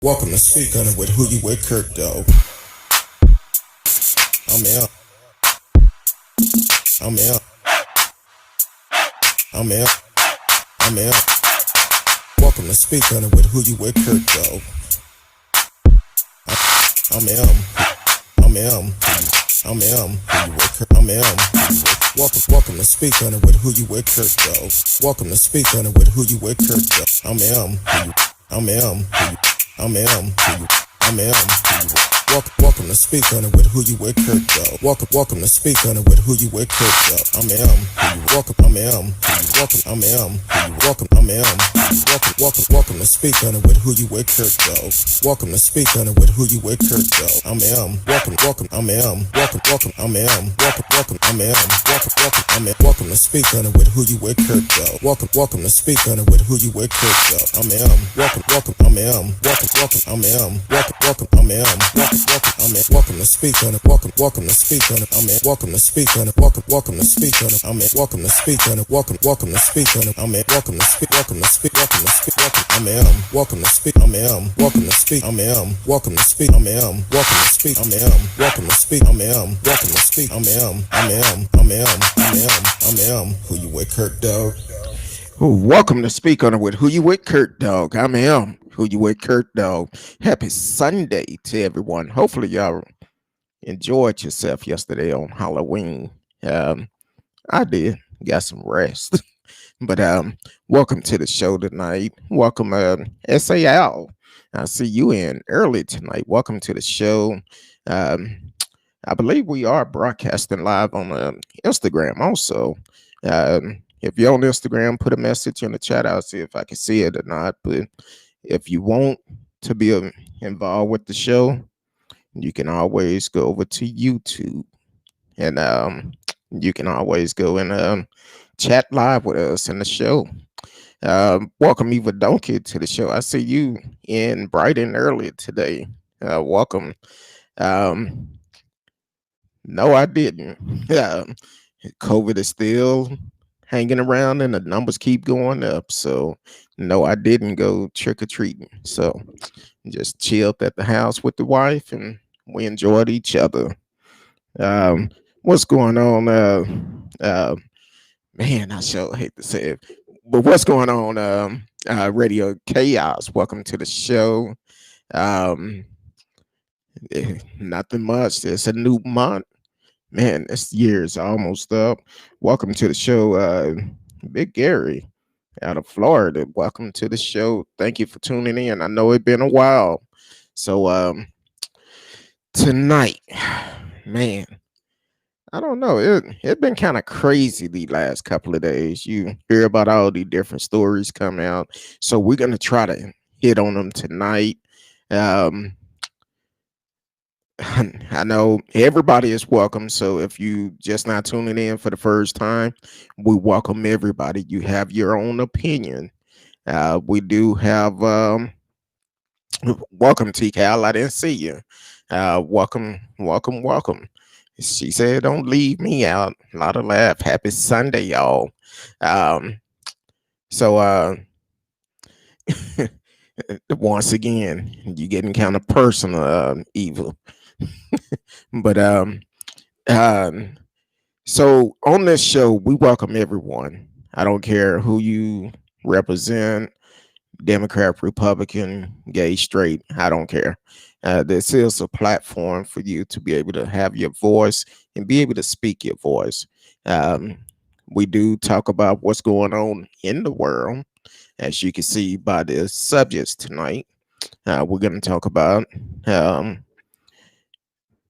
Welcome to Speak On It with Who You With Kirk, though. I'm out. I'm out. I'm out. I'm out. Welcome to Speak On It with Who You With Kirk, though. I'm out. I'm out. I'm out. Who you with Kirk? I'm out. Welcome to Speak On It with Who You With Kirk, though. Welcome to Speak On It with Who You With Kirk, though. I'm out. I'm out. I'm out. I'm out. Welcome to Speak On It with Who You With Kirk, though. Welcome to Speak On It with Who You With Kirk, though. I'm welcome. I'm welcome. I'm welcome. I'm welcome to Speak On It with Who You With Kirk, though. Welcome to Speak On It with Who You With Kirk, though. I'm welcome. I'm welcome. I'm welcome. I'm welcome to Speak On It with Who You With Kirk, though. Welcome to Speak On It with Who You With Kirk, though. I'm welcome. I'm welcome. I'm welcome. I'm welcome to Speak On It. Welcome to Speak On It. I'm welcome to Speak On It. Welcome to Speak On it. I'm welcome to Speak On It. Welcome to Speak On it. I'm welcome to speak. Welcome to speak. Welcome to speak. I'm welcome to speak. I'm welcome to speak. I'm welcome to speak. I'm welcome to speak. I'm welcome to speak. I'm welcome to speak. Who you with, Kirk, dog? Welcome to Speak On It with Who You With Kurt Dog. I'm him, Who You With Kurt Dog. Happy Sunday to everyone. Hopefully y'all enjoyed yourself yesterday on Halloween. I did. Got some rest. But welcome to the show tonight. Welcome SAL. I see you in early tonight. Welcome to the show. I believe we are broadcasting live on Instagram also. If you're on Instagram, put a message in the chat. I'll see if I can see it or not. But if you want to be involved with the show, you can always go over to YouTube. And you can always go and chat live with us in the show. Welcome, Eva Donkey, to the show. I see you in Brighton earlier today. Welcome. No, I didn't. COVID is still hanging around and the numbers keep going up. So no, I didn't go trick-or-treating. So just chilled at the house with the wife and we enjoyed each other. What's going on? Man, I sure hate to say it, but what's going on? Radio Chaos, welcome to the show. Nothing much. It's a new month. Man, this year is almost up. Welcome to the show, Big Gary out of Florida. Welcome to the show. Thank you for tuning in. I know it's been a while. So tonight, man, I don't know. It's been kind of crazy the last couple of days. You hear about all the different stories come out. So we're gonna try to hit on them tonight. I know everybody is welcome. So if you just not tuning in for the first time, we welcome everybody. You have your own opinion. We do have welcome, T Cal. I didn't see you. Welcome. She said, "Don't leave me out." A lot of laugh. Happy Sunday, y'all. So once again, you getting kind of personal, evil. But so on this show, we welcome everyone. I don't care who you represent, Democrat, Republican, gay, straight. I don't care. This is a platform for you to be able to have your voice and be able to speak your voice. We do talk about what's going on in the world, as you can see by the subjects tonight. We're going to talk about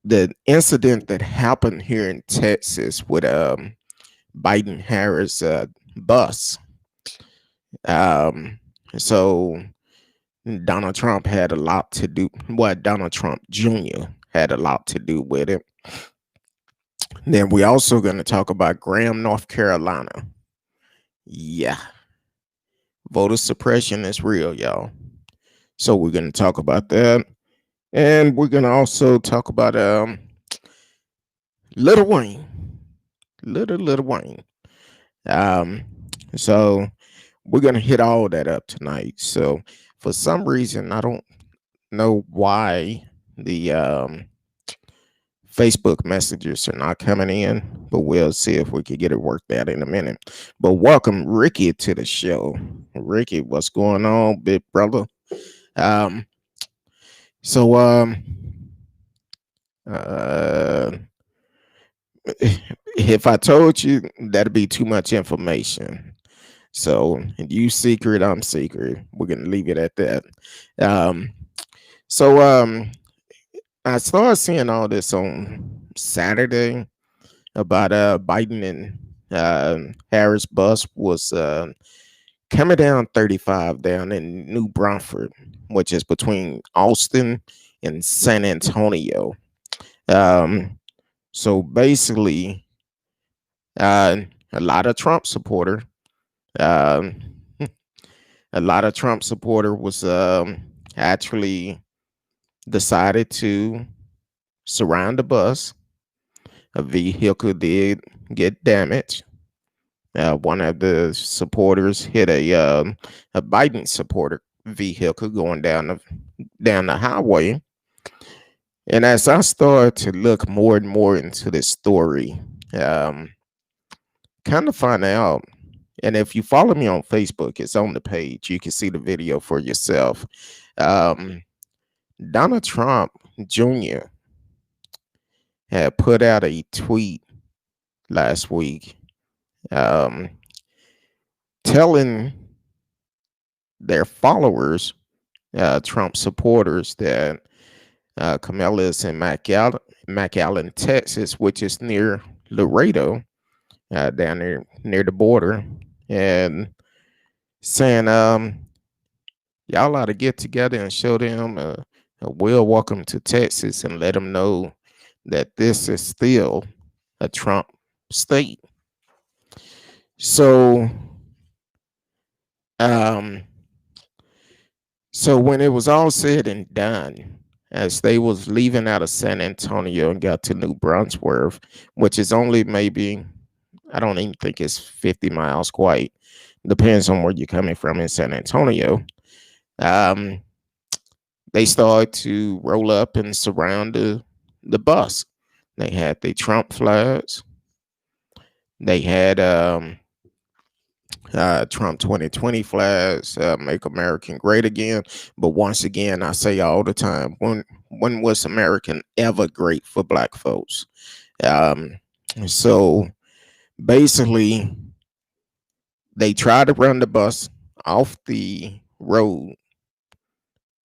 the incident that happened here in Texas with Biden Harris bus. So Donald Trump had a lot to do. Well, Donald Trump Jr. had a lot to do with it. Then we also going to talk about Graham, North Carolina. Yeah, voter suppression is real, y'all. So we're going to talk about that. And we're going to also talk about Lil Wayne. Lil Wayne. So we're going to hit all that up tonight. So for some reason, I don't know why the Facebook messages are not coming in, but we'll see if we can get it worked out in a minute. But welcome Ricky to the show. Ricky, what's going on, big brother? Um, so uh if I told you, that'd be too much information. So you secret, I'm secret. We're gonna leave it at that. Um, so I started seeing all this on Saturday about Biden and Harris bus was coming down 35 down in New Braunford, which is between Austin and San Antonio. Um, so basically, uh, a lot of Trump supporter, um, a lot of Trump supporter was actually decided to surround the bus. A vehicle did get damaged. One of the supporters hit a Biden supporter vehicle going down the highway. And as I started to look more and more into this story, um, kind of find out. And if you follow me on Facebook, it's on the page. You can see the video for yourself. Um, Donald Trump Jr. had put out a tweet last week um, telling their followers, Trump supporters, that Kamala is in McAllen, Texas, which is near Laredo, down there near the border, and saying, y'all ought to get together and show them a well welcome to Texas and let them know that this is still a Trump state. So, um, so when it was all said and done, as they was leaving out of San Antonio and got to New Brunswick, which is only maybe, I don't even think it's 50 miles quite. Depends on where you're coming from in San Antonio. Um, they started to roll up and surround the bus. They had the Trump flags. They had Trump 2020 flags, make American great again. But once again, I say all the time, when was American ever great for black folks? Um, so basically, they tried to run the bus off the road.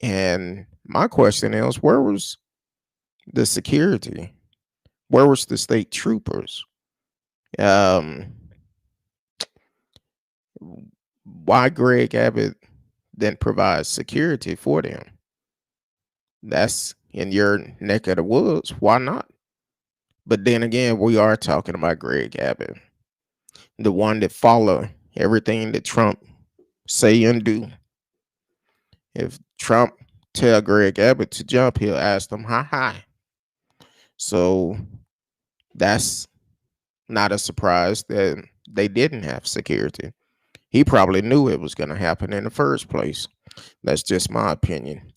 And my question is, where was the security? Where was the state troopers? Um, why Greg Abbott didn't provide security for them? That's in your neck of the woods. Why not? But then again, we are talking about Greg Abbott, the one that follow everything that Trump say and do. If Trump tell Greg Abbott to jump, he'll ask them how high. So that's not a surprise that they didn't have security. He probably knew it was going to happen in the first place. That's just my opinion.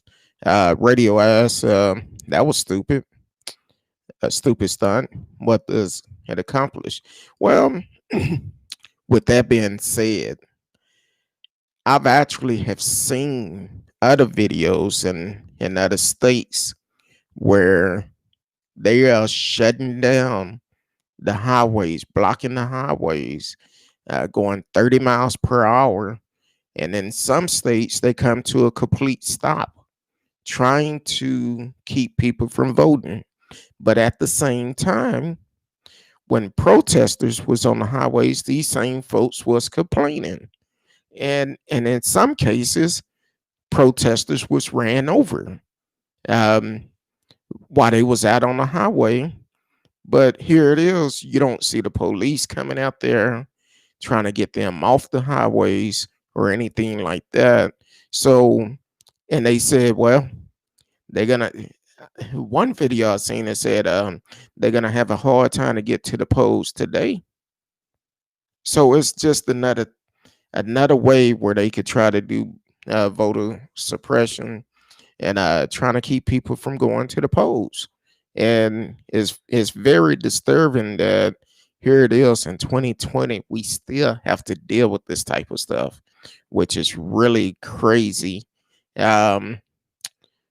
Radio ass, that was stupid. A stupid stunt. What does it accomplish? Well, with that being said, I've actually have seen other videos in other states where they are shutting down the highways, blocking the highways, going 30 miles per hour. And in some states, they come to a complete stop, trying to keep people from voting. But at the same time, when protesters was on the highways, these same folks was complaining. And in some cases, protesters was ran over um, while they was out on the highway. But here it is, you don't see the police coming out there trying to get them off the highways or anything like that. So, and they said, well, they're gonna. One video I seen that said they're gonna have a hard time to get to the polls today. So it's just another way where they could try to do voter suppression and trying to keep people from going to the polls. And it's very disturbing that here it is in 2020, we still have to deal with this type of stuff, which is really crazy. Um,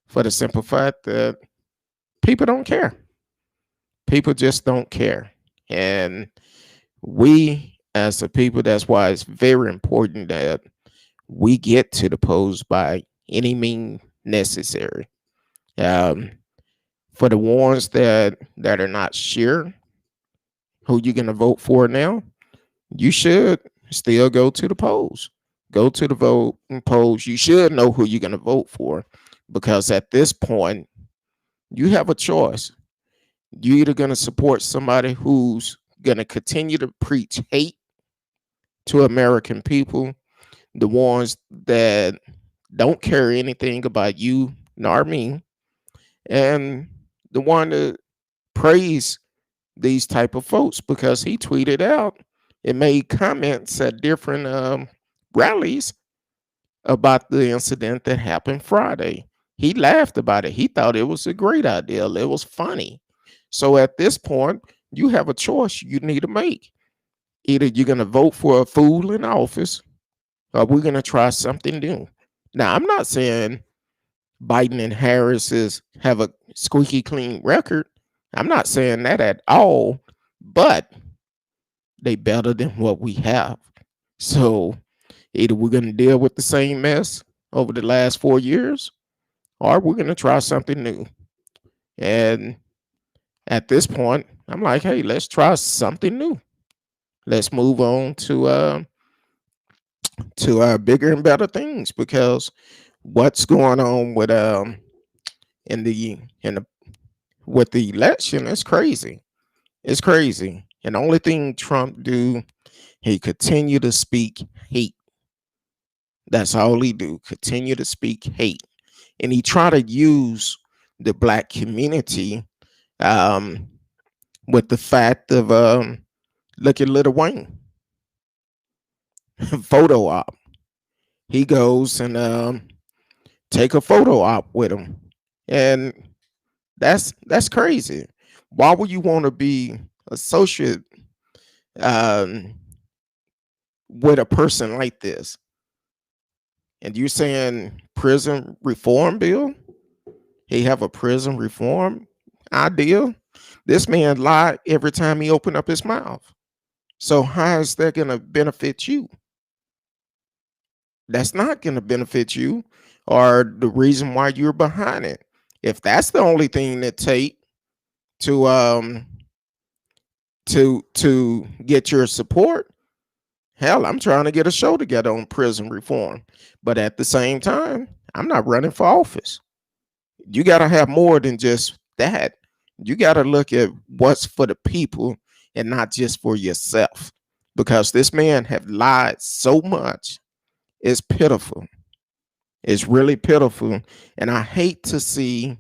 for the simple fact that people don't care. People just don't care. And we, as a people, that's why it's very important that we get to the polls by any means necessary. Um, for the ones that are not sure who you're gonna vote for now, you should still go to the polls. Go to the vote and polls. You should know who you're gonna vote for, because at this point, you have a choice. You're either gonna support somebody who's gonna continue to preach hate to American people, the ones that don't care anything about you nor me, and the one that praise these type of folks because he tweeted out and made comments at different rallies about the incident that happened Friday. He laughed about it. He thought it was a great idea. It was funny. So at this point, you have a choice you need to make. Either you're going to vote for a fool in office, or we're going to try something new. Now, I'm not saying Biden and Harris have a squeaky clean record. I'm not saying that at all, but they better than what we have. So either we're going to deal with the same mess over the last 4 years, or we're going to try something new. And at this point, I'm like, hey, let's try something new. Let's move on to bigger and better things, because what's going on with in the with the election is crazy. It's crazy. And the only thing Trump do, he continue to speak hate. That's all he do. Continue to speak hate. And he try to use the black community um with the fact of look at Lil Wayne photo op. He goes and take a photo op with him. And that's crazy. Why would you want to be associate um with a person like this? And you're saying prison reform bill? He have a prison reform idea? This man lied every time he opened up his mouth. So how is that going to benefit you? That's not going to benefit you, or the reason why you're behind it. If that's the only thing that take to to get your support, hell, I'm trying to get a show together on prison reform. But at the same time, I'm not running for office. You got to have more than just that. You got to look at what's for the people and not just for yourself, because this man have lied so much. It's pitiful. It's really pitiful. And I hate to see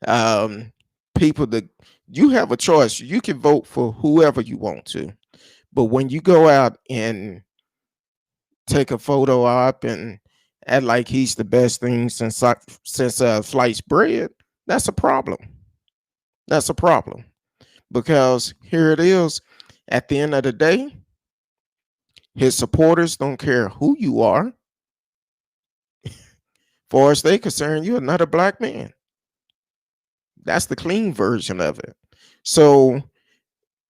um, people that you have a choice. You can vote for whoever you want to. But when you go out and take a photo op and act like he's the best thing since sliced bread, that's a problem. That's a problem, because here it is. At the end of the day, his supporters don't care who you are. Far as they concerned, you're another black man. That's the clean version of it. So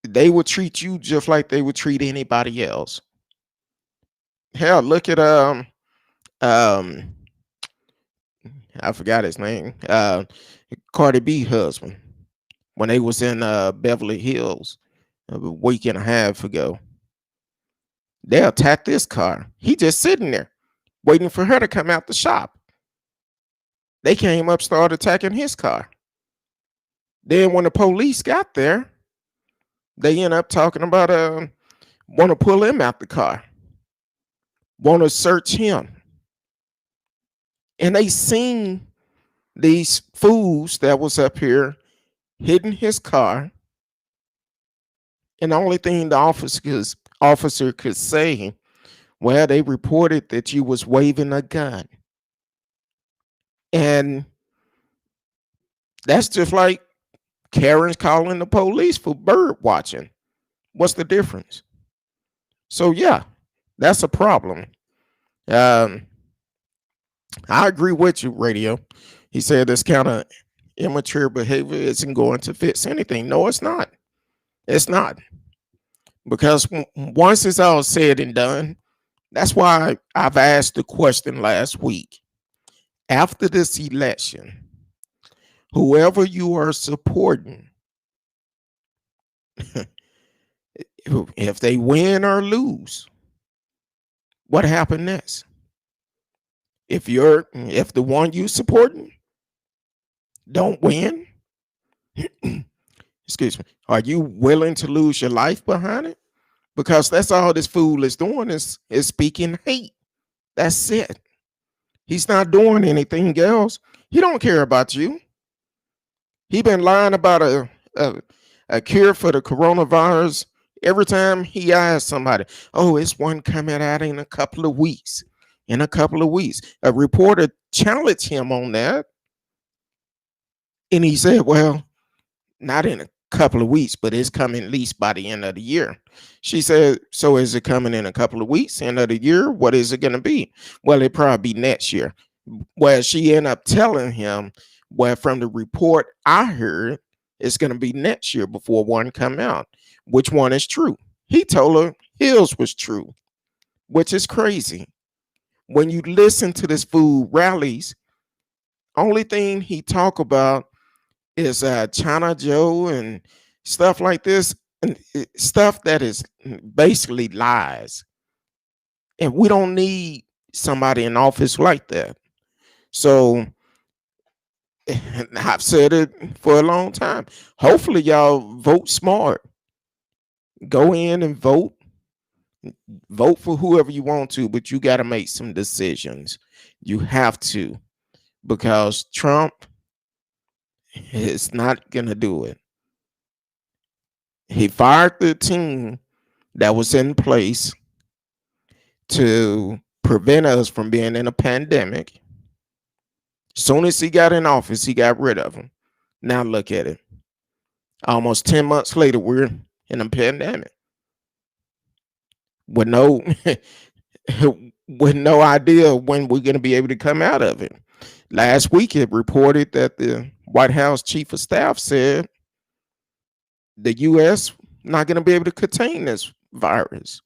they would treat you just like they would treat anybody else. Hell, look at um I forgot his name. Cardi B husband, when they was in Beverly Hills a week and a half ago. They attacked this car. He just sitting there waiting for her to come out the shop. They came up, started attacking his car. Then when the police got there, they end up talking about want to pull him out the car, want to search him. And they seen these fools that was up here hitting his car. And the only thing the officer could say, well, they reported that you was waving a gun. And That's just like Karen's calling the police for bird watching. What's the difference? So yeah, that's a problem. Um, I agree with you, Radio. He said this kind of immature behavior isn't going to fix anything. No, it's not. It's not. Because once it's all said and done, that's why I've asked the question last week. After this election, whoever you are supporting, if they win or lose, what happened next? If the one you supporting don't win, excuse me, are you willing to lose your life behind it? Because that's all this fool is doing is speaking hate. That's it. He's not doing anything else. He don't care about you. He been lying about a, a cure for the coronavirus every time he asks somebody. Oh, it's one coming out in a couple of weeks. In a couple of weeks, a reporter challenged him on that, and he said, "Well, not in a couple of weeks, but it's coming at least by the end of the year." She said, "So is it coming in a couple of weeks, end of the year? What is it going to be?" Well, it probably be next year. Well, she ended up telling him, well, from the report I heard, it's going to be next year before one come out. Which one is true? He told her his was true, which is crazy. When you listen to this fool rallies, only thing he talk about is China Joe and stuff like this, and stuff that is basically lies. And we don't need somebody in office like that. So I've said it for a long time. Hopefully, y'all vote smart. Go in and vote. Vote for whoever you want to, but you got to make some decisions. You have to, because Trump is not going to do it. He fired the team that was in place to prevent us from being in a pandemic. Soon as he got in office, he got rid of them. Now look at it. Almost 10 months later, we're in a pandemic with no with no idea when we're going to be able to come out of it. Last week, it reported that the White House chief of staff said the U.S. not going to be able to contain this virus.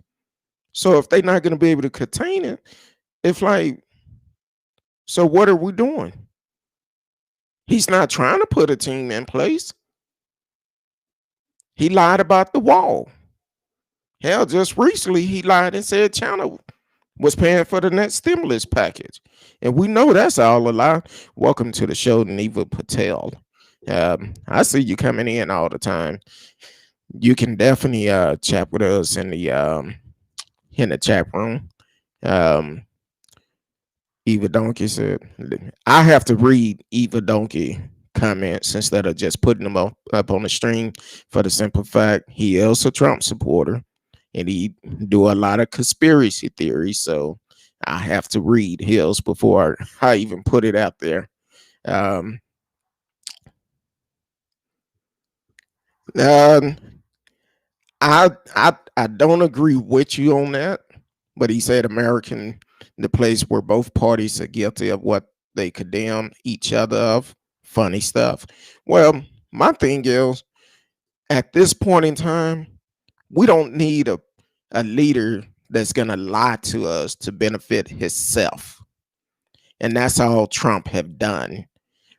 So if they're not going to be able to contain it, it's like, so what are we doing? He's not trying to put a team in place. He lied about the wall. Hell, just recently he lied and said China was paying for the next stimulus package. And we know that's all a lie. Welcome to the show, Neva Patel. I see you coming in all the time. You can definitely chat with us in the chat room. Eva Donkey said, I have to read Eva Donkey comments instead of just putting them up on the stream, for the simple fact he is a Trump supporter and he do a lot of conspiracy theories. So I have to read his before I even put it out there. Um, um, I don't agree with you on that, but he said the place where both parties are guilty of what they condemn each other of. Funny stuff. Well, my thing is, at this point in time, we don't need a leader that's gonna lie to us to benefit himself. And that's all Trump have done.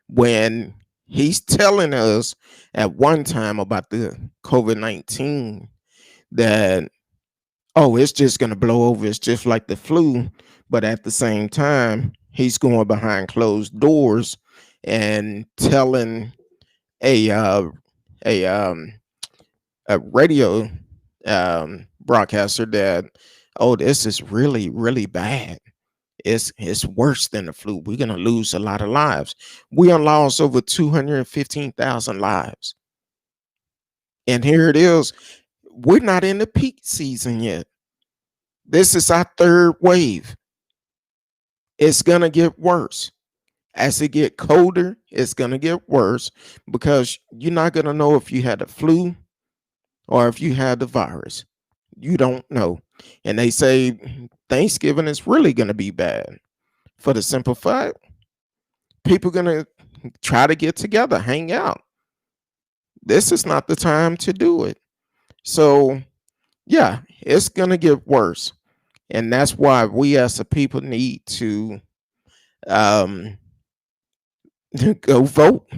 When he's telling us at one time about the COVID-19 that, oh, it's just going to blow over. It's just like the flu. But at the same time, he's going behind closed doors and telling a a um a radio broadcaster that, oh, this is really, really bad. It's worse than the flu. We're gonna lose a lot of lives. We have lost over 215,000 lives. And here it is. We're not in the peak season yet. This is our third wave. It's gonna get worse. As it get colder, it's gonna get worse because you're not gonna know if you had the flu or if you had the virus. You don't know. And they say Thanksgiving is really gonna be bad for the simple fact people gonna try to get together, hang out. This is not the time to do it. So yeah, it's gonna get worse. And that's why we as a people need to um go vote,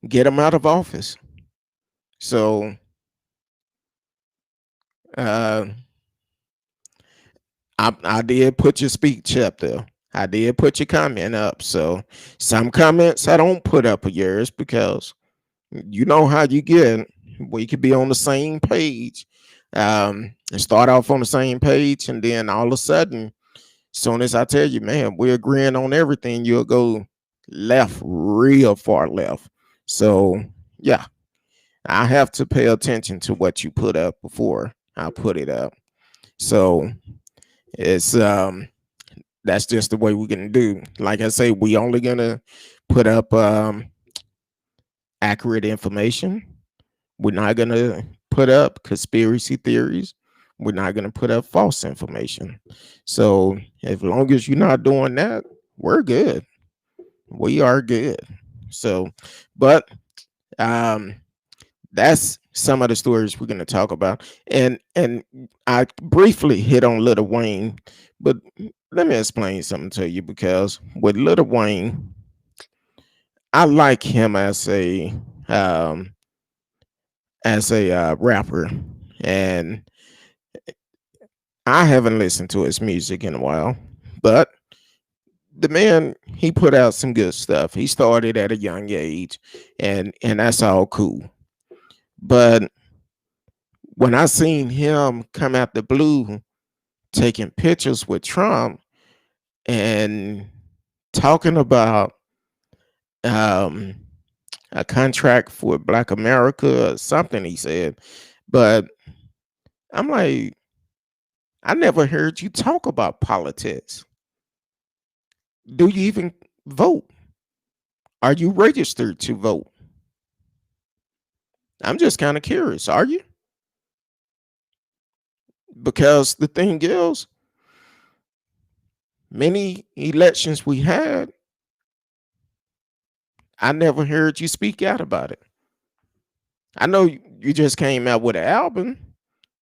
get them out of office. So uh I did put your speech up there. I did put your comment up. So some comments I don't put up of yours because you know how you get. We could be on the same page, and start off on the same page, and then all of a sudden, soon as I tell you, man, we're agreeing on everything, you'll go left, real far left. So yeah, I have to pay attention to what you put up before I put it up. So it's that's just the way we're gonna do. Like I say, we only gonna put up accurate information. We're not gonna put up conspiracy theories. We're not gonna put up false information. So as long as you're not doing that, we're good. We are good. So, but um that's some of the stories we're going to talk about, and I briefly hit on Lil Wayne, but let me explain something to you because with Lil Wayne, I like him um as a rapper, and I haven't listened to his music in a while, but the man, he put out some good stuff. He started at a young age, and that's all cool. But when I seen him come out the blue taking pictures with Trump and talking about um, a contract for Black America or something, he said. But I'm like, I never heard you talk about politics. Do you even vote? Are you registered to vote? I'm just kind of curious. Are you? Because the thing is, many elections we had, I never heard you speak out about it. I know you just came out with an album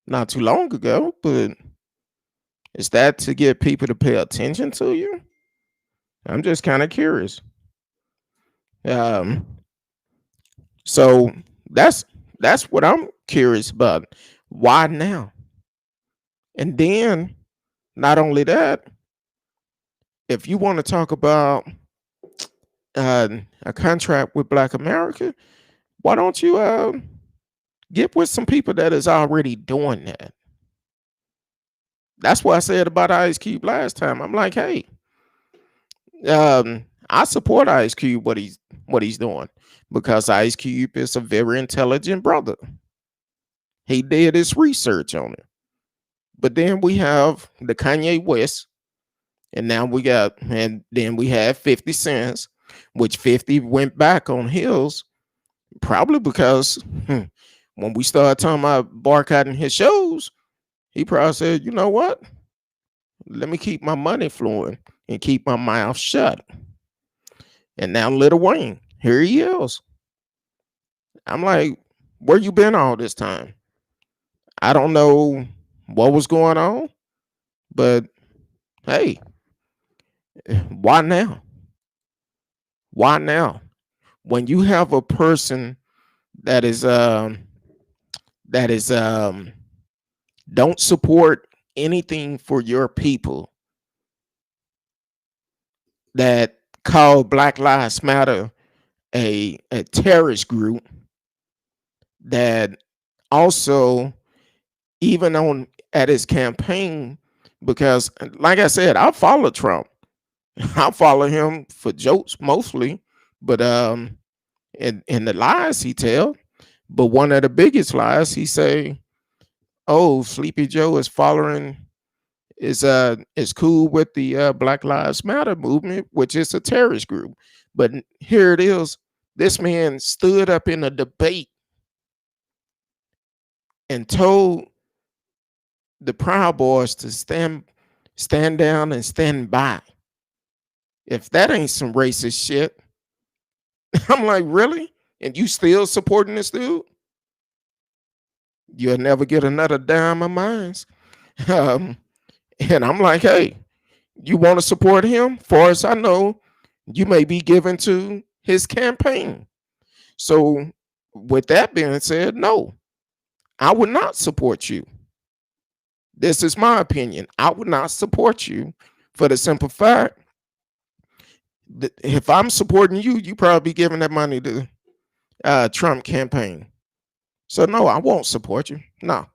not too long ago, but is that to get people to pay attention to you? I'm just kind of curious. Um, so that's what I'm curious about. Why now? And then not only that, if you want to talk about uh, a contract with Black America, why don't you get with some people that is already doing that? That's what I said about Ice Cube last time. I'm like, hey, I support Ice Cube what he's doing because Ice Cube is a very intelligent brother. He did his research on it. But then we have the Kanye West, and then we have 50 Cents, which 50 went back on Hills, probably because when we started talking about boycotting his shows, he probably said, you know what? Let me keep my money flowing and keep my mouth shut. And now Lil Wayne, here he is. I'm like, where you been all this time? I don't know what was going on, but hey, why now? Why now? When you have a person that is don't support anything for your people, that call Black Lives Matter a terrorist group, that also even on at his campaign, because like I said, I follow Trump. I follow him for jokes mostly, but in the lies he tell. But one of the biggest lies he say, oh, Sleepy Joe is following is cool with the Black Lives Matter movement, which is a terrorist group. But here it is. This man stood up in a debate and told the Proud Boys to stand down and stand by. If that ain't some racist shit, I'm like, really? And you still supporting this dude? You'll never get another dime of mine. Um, and I'm like, hey, you want to support him? Far as I know, you may be given to his campaign. So, with that being said, no, I would not support you. This is my opinion. I would not support you for the simple fact that if I'm supporting you, you probably giving that money to Trump campaign. So no, I won't support you. No,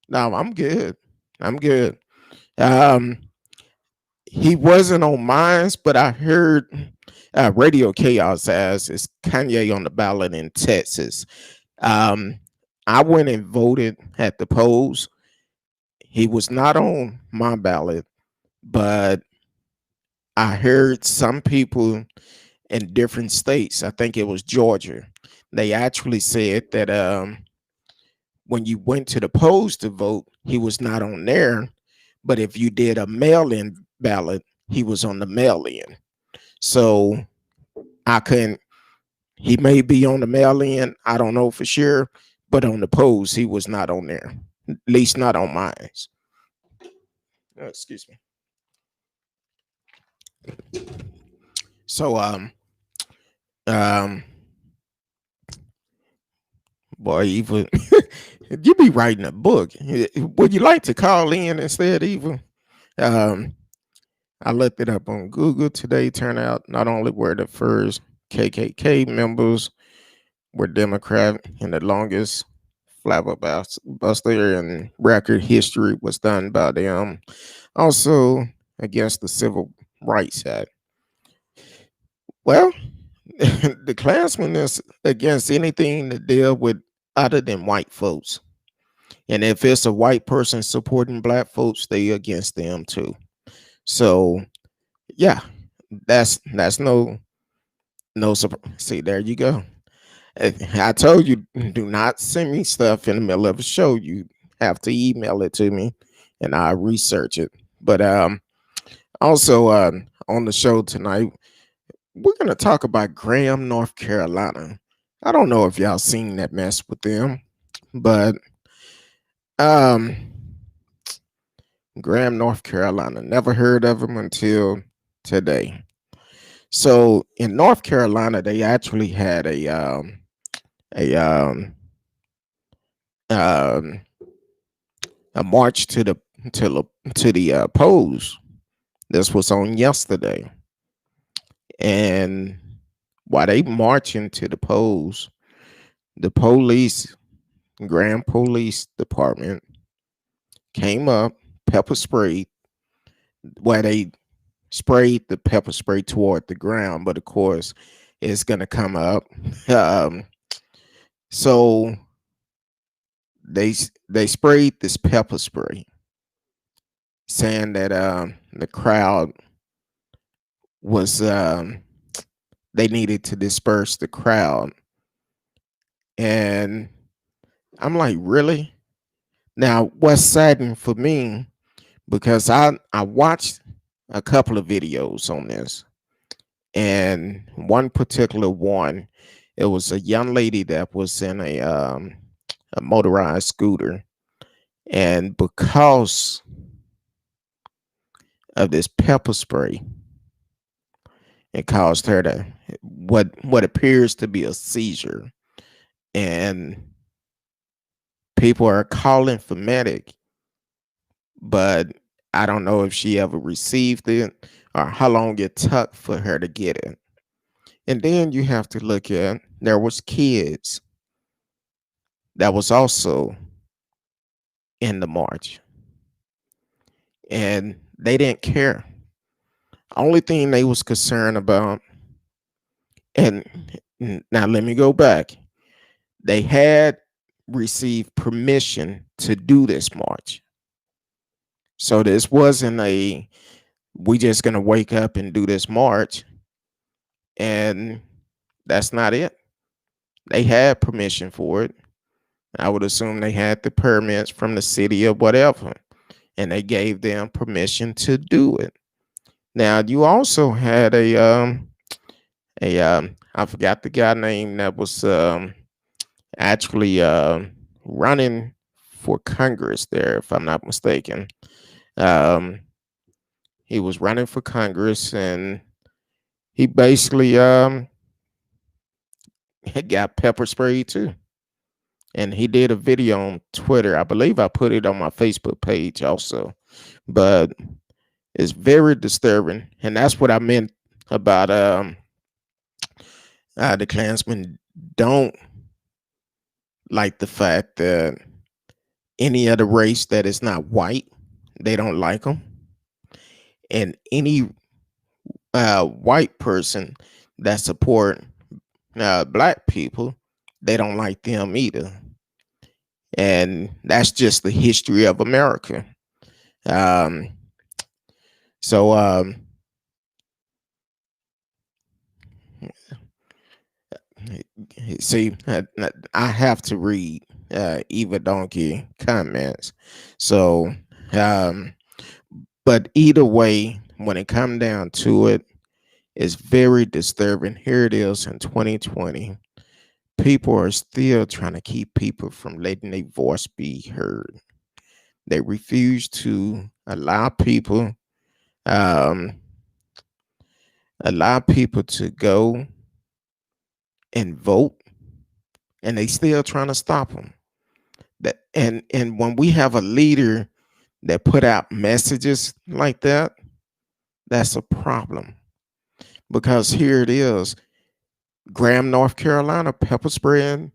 no, I'm good. I'm good. Um, he wasn't on mines, but I heard Radio Chaos as is Kanye on the ballot in Texas. Um, I went and voted at the polls. He was not on my ballot, but I heard some people in different states. I think it was Georgia. They actually said that when you went to the polls to vote, he was not on there. But if you did a mail-in ballot, he was on the mail-in. So I couldn't. He may be on the mail-in. I don't know for sure. But on the polls, he was not on there. At least not on mine. Excuse me. So um boy, even you be writing a book. Would you like to call in instead, even? Um, I looked it up on Google today. Turned out not only were the first KKK members were Democrat, and the longest filibuster in record history was done by them. Also against the Civil Rights Act. Well, the Klansmen is against anything that deal with other than white folks. And if it's a white person supporting black folks, they against them too. So yeah, that's no surprise. See, there you go. I told you, do not send me stuff in the middle of a show. You have to email it to me, and I research it. But also on the show tonight, we're gonna talk about Graham, North Carolina. I don't know if y'all seen that mess with them, but um, Graham, North Carolina. Never heard of them until today. So in North Carolina, they actually had a um, a march to the polls. This was on yesterday, and while they marching to the polls, the police, Grand Police Department, came up, pepper sprayed. Where they sprayed the pepper spray toward the ground, but of course, it's gonna come up. Um, so they sprayed this pepper spray, saying that the crowd was they needed to disperse the crowd, and I'm like, really? Now, what's saddening for me, because I watched a couple of videos on this, and one particular one, it was a young lady that was in a motorized scooter, and because of this pepper spray, it caused her to what appears to be a seizure, and people are calling for medic, but I don't know if she ever received it or how long it took for her to get it. And then you have to look at, there was kids that was also in the march, and they didn't care. Only thing they was concerned about, and now let me go back. They had received permission to do this march. So this wasn't a we just gonna wake up and do this march, and that's not it. They had permission for it. I would assume they had the permits from the city or whatever, and they gave them permission to do it. Now you also had a I forgot the guy name that was actually running for Congress there, if I'm not mistaken. Um, he was running for Congress, and he basically he got pepper sprayed too. And he did a video on Twitter. I believe I put it on my Facebook page also. But it's very disturbing, and that's what I meant about the Klansmen don't like the fact that any other race that is not white, they don't like them, and any white person that support black people, they don't like them either. And that's just the history of America. Um, so see, I have to read Eva Donkey comments. So, um, but either way, when it come down to it, it's very disturbing. Here it is in 2020. People are still trying to keep people from letting their voice be heard. They refuse to um, allow people to go and vote, and they still trying to stop them. That and when we have a leader that put out messages like that, that's a problem. Because here it is, Graham, North Carolina, pepper spraying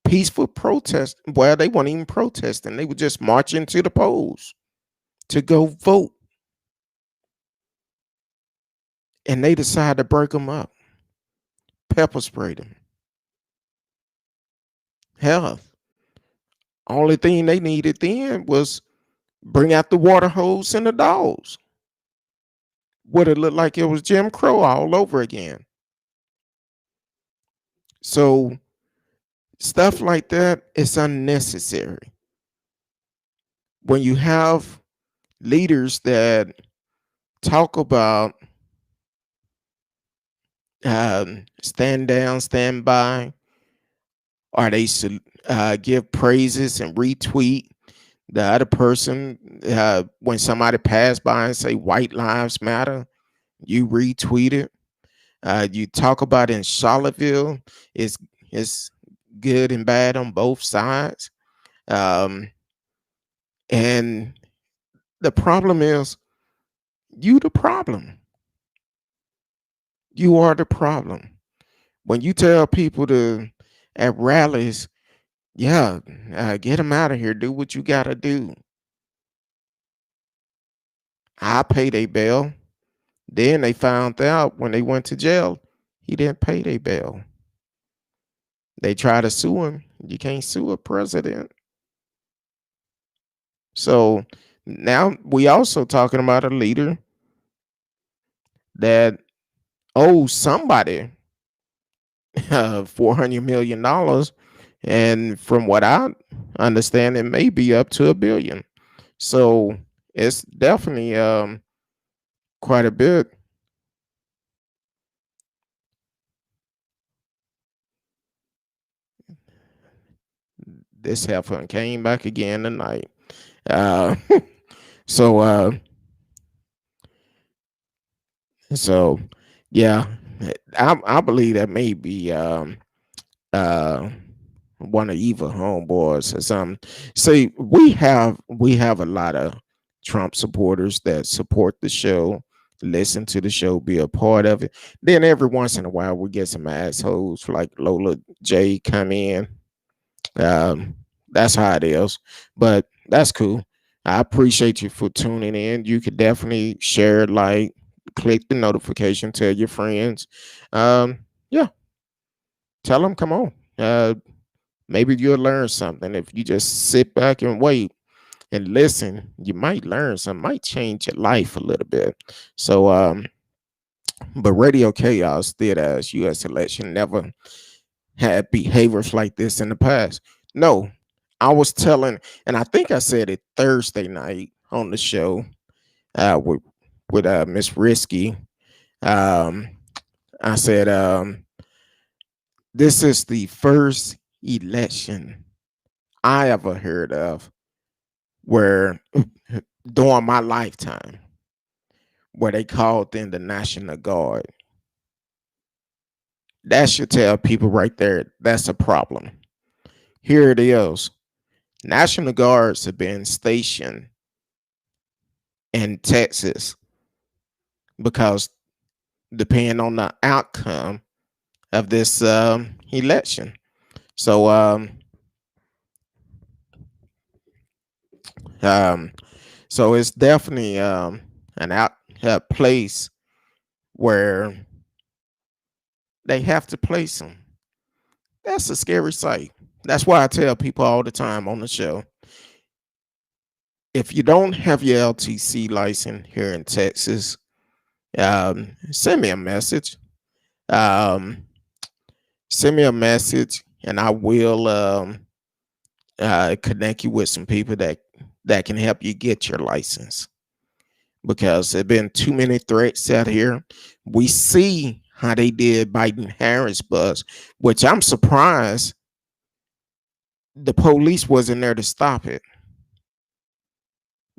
peaceful protest. Well, they weren't even protesting; they were just marching to the polls to go vote, and they decided to break them up, pepper sprayed them. Hell, only thing they needed then was bring out the water hose and the dogs. Would it look like it was Jim Crow all over again? So stuff like that is unnecessary. When you have leaders that talk about stand down, stand by, or they give praises and retweet the other person, when somebody pass by and say white lives matter, you retweet it. You talk about in Charlottesville, it's good and bad on both sides. Um, and the problem is you the problem. You are the problem. When you tell people to at rallies, yeah, get them out of here. Do what you got to do. I pay their bail. Then they found out when they went to jail, he didn't pay their bail. They try to sue him. You can't sue a president. So now we also talking about a leader that owes somebody $400 million, and from what I understand, it may be up to $1 billion. So it's definitely quite a bit. This heifer came back again tonight. Uh, so so yeah, I believe that may be uh one of Eva homeboys or something. See, we have a lot of Trump supporters that support the show, listen to the show, be a part of it. Then every once in a while we get some assholes like Lola J come in. Um, that's how it is. But that's cool. I appreciate you for tuning in. You could definitely share, like, click the notification, tell your friends. Yeah, tell them, come on. Maybe you'll learn something if you just sit back and wait. and listen. You might learn some, might change your life a little bit. So, but Radio Chaos did as U.S. election never had behaviors like this in the past. No, I was telling, and I think I said it Thursday night on the show with Miss Risky. Um, I said this is the first election I ever heard of where during my lifetime where they called in the National Guard. That should tell people right there that's a problem. Here it is. National Guards have been stationed in Texas because depending on the outcome of this election. So um so it's definitely an out a place where they have to place them. That's a scary sight. That's why I tell people all the time on the show, if you don't have your LTC license here in Texas, send me a message. Um, Send me a message, and I will connect you with some people that can help you get your license. Because there've been too many threats out here. We see how they did Biden Harris bus, which I'm surprised the police wasn't there to stop it.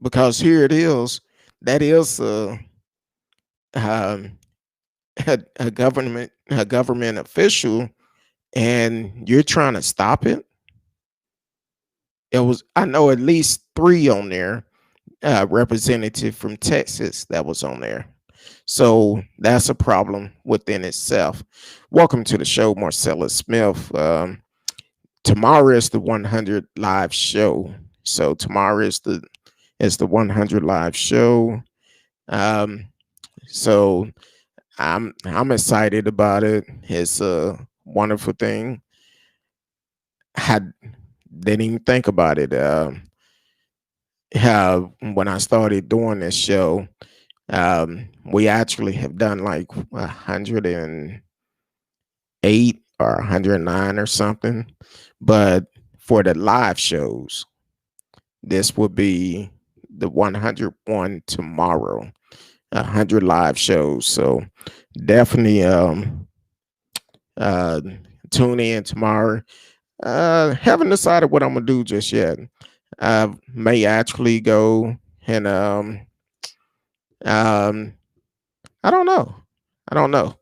Because here it is, that is um, a government official, and you're trying to stop it. It was, I know, at least three on there, representative from Texas that was on there. So that's a problem within itself. Welcome to the show, Marcella Smith. Tomorrow is the 100 live show. So tomorrow is the 100 live show. Um, so I'm excited about it. It's a wonderful thing. I didn't even think about it. How when I started doing this show, we actually have done like 108 or 109 or something. But for the live shows, this will be the 101 tomorrow. 100 live shows. So definitely uh tune in tomorrow. Haven't decided what I'm gonna do just yet. I may actually go and um I don't know. I don't know.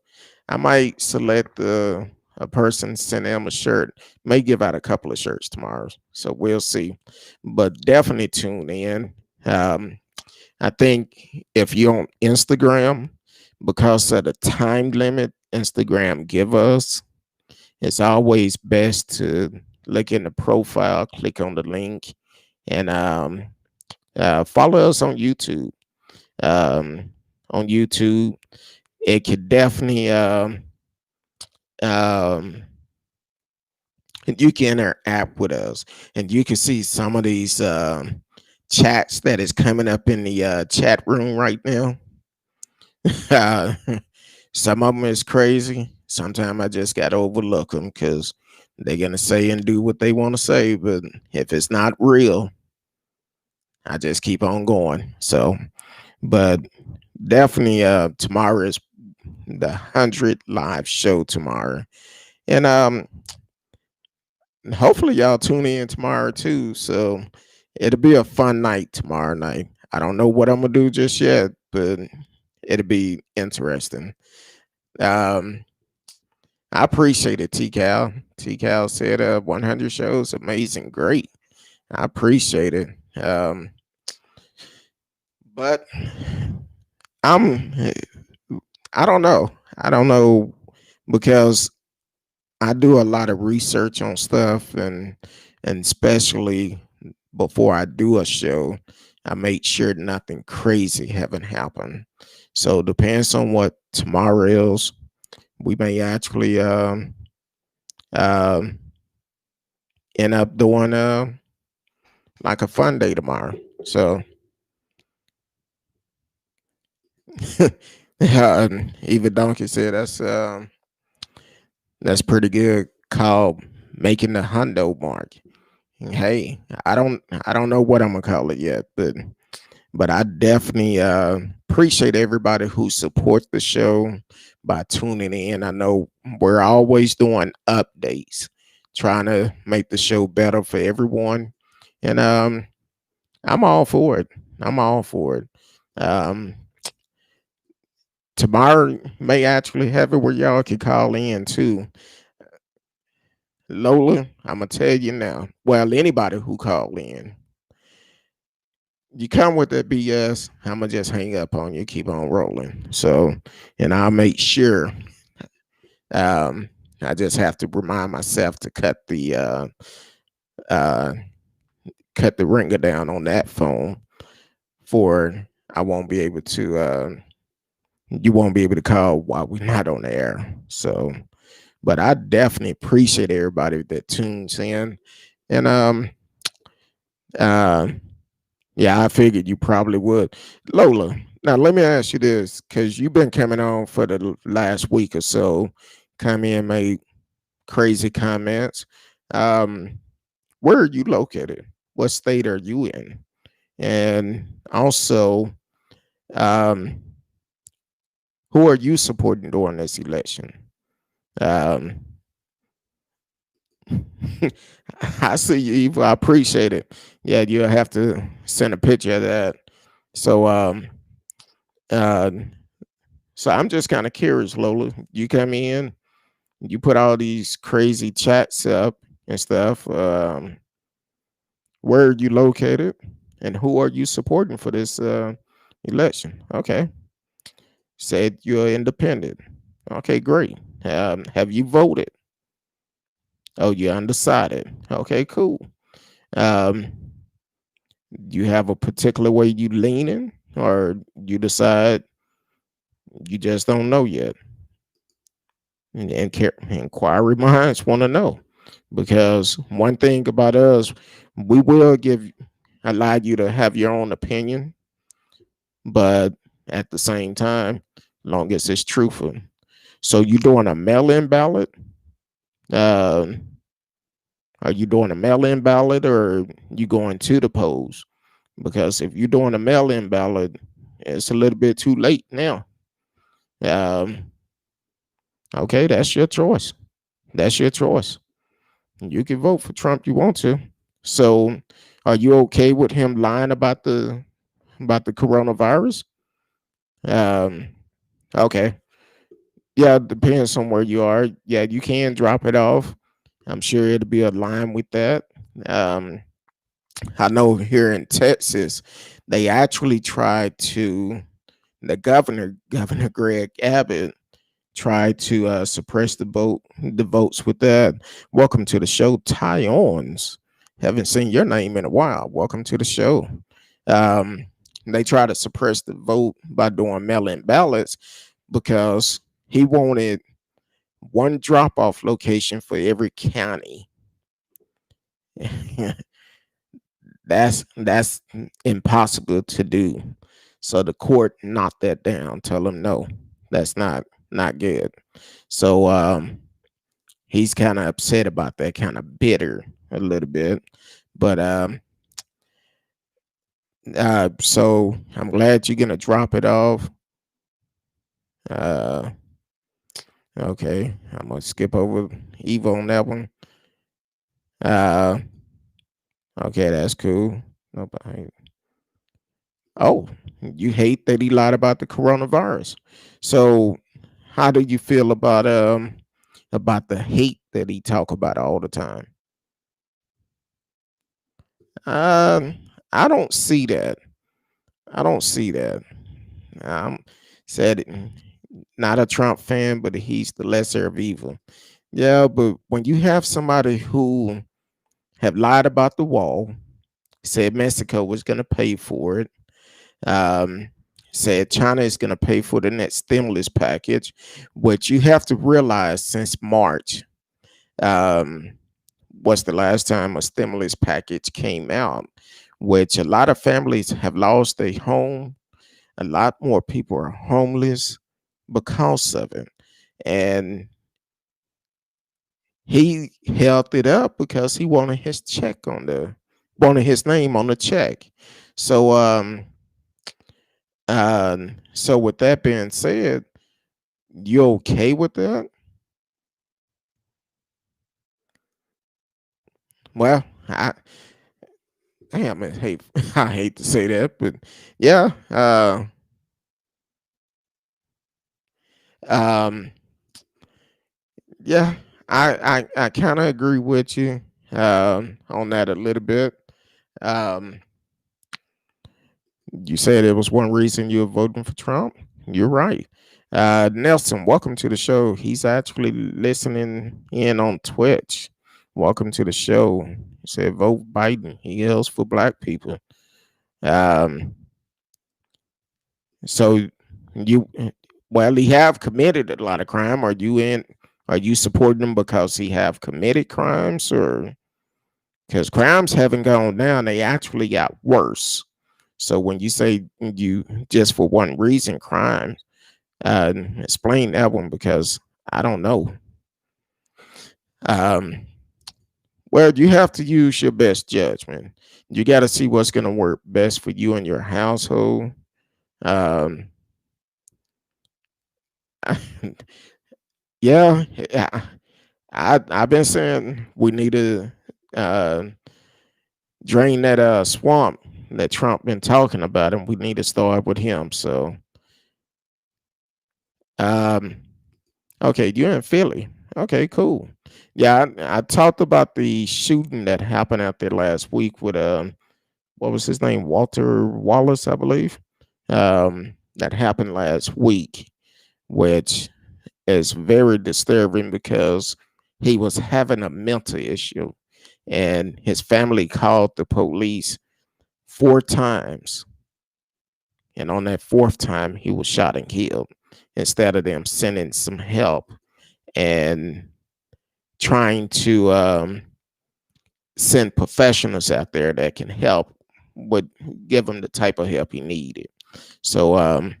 I might select a person, send them a shirt. May give out a couple of shirts tomorrow, so we'll see. But definitely tune in. Um, I think if you're on Instagram, because of the time limit Instagram give us, it's always best to look in the profile, click on the link, and follow us on YouTube. On YouTube, it could definitely um, you can interact with us, and you can see some of these chats that is coming up in the chat room right now. uh, some of them is crazy. Sometimes I just got to overlook them because they're gonna say and do what they want to say, but if it's not real, I just keep on going. So, but definitely tomorrow is the 100 live show tomorrow, and hopefully y'all tune in tomorrow too. So it'll be a fun night tomorrow night. I don't know what I'm gonna do just yet, but it'll be interesting. um I appreciate it, T Cal. T Cal said 100 shows, amazing, great. I appreciate it. But I'm I don't know. I don't know because I do a lot of research on stuff, and especially before I do a show, I make sure nothing crazy haven't happened. So depends on what tomorrow is. We may actually um end up doing like a fun day tomorrow. So even Donkey said that's pretty good. Called making the hundo mark. Hey, I don't know what I'm gonna call it yet, but I definitely appreciate everybody who supports the show by tuning in. I know we're always doing updates, trying to make the show better for everyone, and I'm all for it. I'm all for it. Um, Tomorrow may actually have it where y'all can call in too. Lola, I'm gonna tell you now. Well, anybody who call in, you come with that BS, I'm gonna just hang up on you, keep on rolling. So, and I'll make sure. Um, I just have to remind myself to uh, cut the ringer down on that phone. For I won't be able to. You won't be able to call while we're not on the air. So, but I definitely appreciate everybody that tunes in, and uh, yeah, I figured you probably would. Lola, now let me ask you this, because you've been coming on for the last week or so, come in, made crazy comments. Um, where are you located? What state are you in? And also, um, who are you supporting during this election? Um, I see you, Eva. I appreciate it. Yeah, you'll have to send a picture of that. So, uh, so I'm just kind of curious, Lola. You come in, you put all these crazy chats up and stuff. Where are you located, and who are you supporting for this election? Okay, said you're independent. Okay, great. Have you voted? Oh, you're undecided. Okay, cool. Um, you have a particular way you leaning, or you decide you just don't know yet? And inquiry minds want to know, because one thing about us, we will allow you to have your own opinion, but at the same time, long as it's truthful. So you doing a mail-in ballot? Uh, are you doing a mail-in ballot, or you going to the polls? Because if you're doing a mail-in ballot, it's a little bit too late now. Um, okay, that's your choice. That's your choice. You can vote for Trump you want to. So, are you okay with him lying about the coronavirus? Um, okay. Yeah, it depends on where you are. Yeah, you can drop it off. I'm sure it'll be aligned with that. Um, I know here in Texas, they actually tried to Governor Greg Abbott tried to suppress the votes with that. Welcome to the show, Tyons. Haven't seen your name in a while. Welcome to the show. Um, they try to suppress the vote by doing mail-in ballots because he wanted one drop-off location for every county. That's impossible to do. So the court knocked that down. Tell him no, that's not good. So he's kind of upset about that, kind of bitter a little bit. But so I'm glad you're gonna drop it off. Uh, okay, I'm gonna skip over Evo on that one. Uh, okay, that's cool. Nobody. Oh, you hate that he lied about the coronavirus. So, how do you feel about the hate that he talk about all the time? Um, I don't see that. I don't see that. Um, said not a Trump fan, but he's the lesser of evil. Yeah, but when you have somebody who have lied about the wall, said Mexico was going to pay for it, um, said China is going to pay for the next stimulus package, which you have to realize since March, um, was the last time a stimulus package came out, which a lot of families have lost their home. A lot more people are homeless because of it. And he held it up because he wanted his check on the wanted his name on the check. So so with that being said, you okay with that? Well, damn it, hate I hate to say that, but yeah, um, yeah, I kind of agree with you on that a little bit. Um, you said it was one reason you were voting for Trump. You're right. Nelson, welcome to the show. He's actually listening in on Twitch. Welcome to the show. He said vote Biden. He yells for black people. Um, so you well, he have committed a lot of crime. Are you supporting him because he have committed crimes, or because crimes haven't gone down, they actually got worse. So when you say you just for one reason crimes, explain that one because I don't know. Um, well, you have to use your best judgment. You got to see what's going to work best for you and your household. Um, yeah, yeah, I've been saying we need to uh, drain that swamp that Trump been talking about, and we need to start with him. So, um, okay, you're in Philly. Okay, cool. Yeah, I talked about the shooting that happened out there last week with what was his name, Walter Wallace, I believe. That happened last week, which is very disturbing because he was having a mental issue, and his family called the police 4 times, and on that fourth time, he was shot and killed. Instead of them sending some help and trying to send professionals out there that can help, would give him the type of help he needed. So um,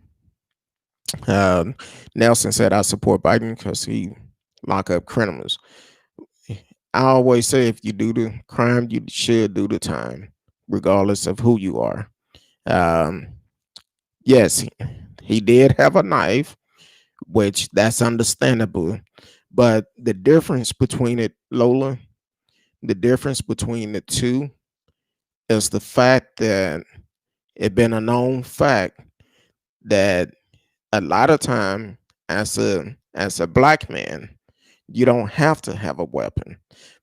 Nelson said, "I support Biden because he lock up criminals." I always say, if you do the crime, you should do the time, regardless of who you are. Um, yes, he did have a knife, which that's understandable. But the difference between it, Lola, the difference between the two is the fact that it been a known fact that a lot of time as a black man, you don't have to have a weapon.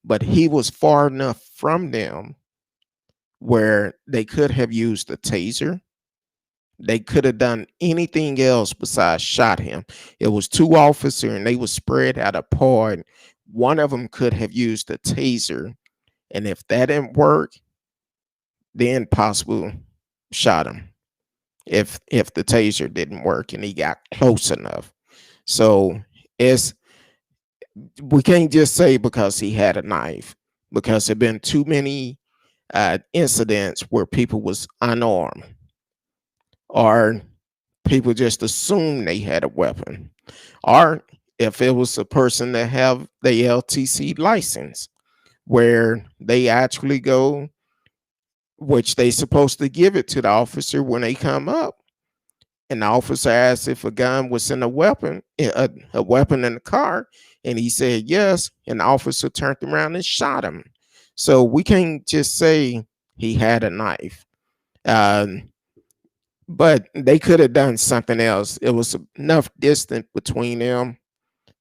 But he was far enough from them where they could have used a taser. They could have done anything else besides shot him. It was two officers and they were spread out apart. One of them could have used a taser, and if that didn't work, then possible shot him. If the taser didn't work and he got close enough. So it's we can't just say because he had a knife, because there been too many incidents where people was unarmed, or people just assumed they had a weapon, or if it was a person that have the LTC license where they actually go, which they supposed to give it to the officer when they come up, and the officer asked if a gun was in a weapon in the car, and he said yes, and the officer turned around and shot him. So we can't just say he had a knife. Um, but they could have done something else. It was enough distance between them.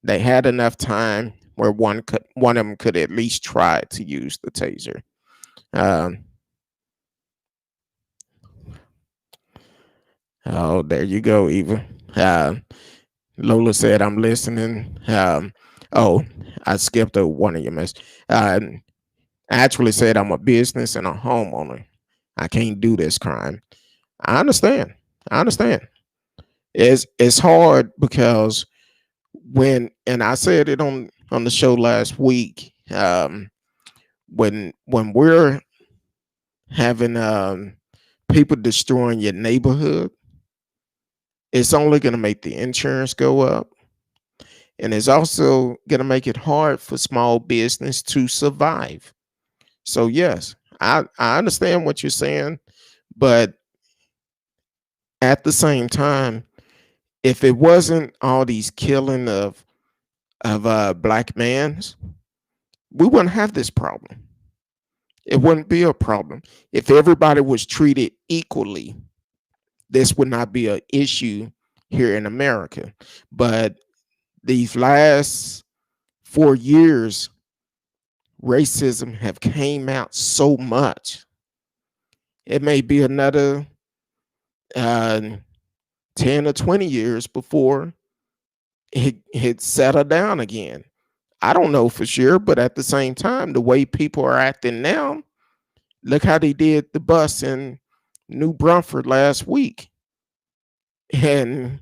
They had enough time where one of them could at least try to use the taser. Um, oh, there you go, Eva. Lola said, "I'm listening." Oh, I skipped over one of your messages. I actually said, "I'm a business and a homeowner. I can't do this crime." I understand. I understand. It's hard because and I said it on the show last week. when we're having people destroying your neighborhood, it's only going to make the insurance go up, and it's also going to make it hard for small business to survive. So yes, I understand what you're saying, but at the same time, if it wasn't all these killing of black mans, we wouldn't have this problem. It wouldn't be a problem. If everybody was treated equally, this would not be an issue here in America. But these last 4 years, racism have came out so much. It may be another uh, 10 or 20 years before it settled down again. I don't know for sure, but at the same time, the way people are acting now, look how they did the bus in New Brunswick last week. And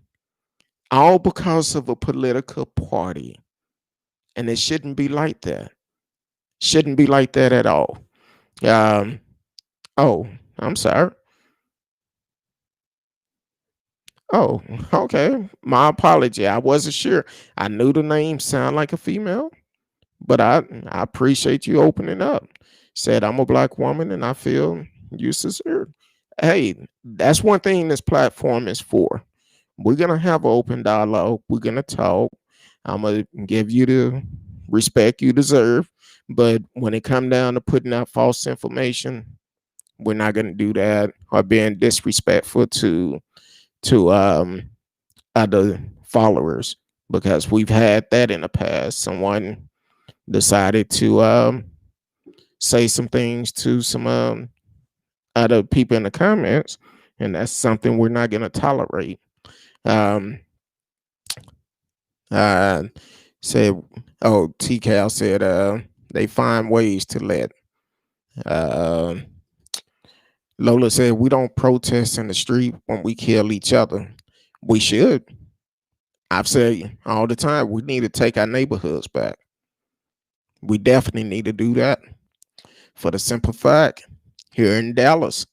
all because of a political party. And it shouldn't be like that. Shouldn't be like that at all. Um, oh, I'm sorry. Oh, okay. My apology. I wasn't sure. I knew the name sounded like a female, but I appreciate you opening up. Said I'm a black woman and I feel you sincere. Hey, that's one thing this platform is for. We're gonna have an open dialogue. We're gonna talk. I'm gonna give you the respect you deserve. But when it come down to putting out false information, we're not gonna do that or being disrespectful to other followers, because we've had that in the past. Someone decided to say some things to some other people in the comments, and that's something we're not gonna tolerate. Um, uh, said, oh, TCal said, they find ways to let. Uh, Lola said, we don't protest in the street when we kill each other. We should. I've said all the time, we need to take our neighborhoods back. We definitely need to do that for the simple fact here in Dallas.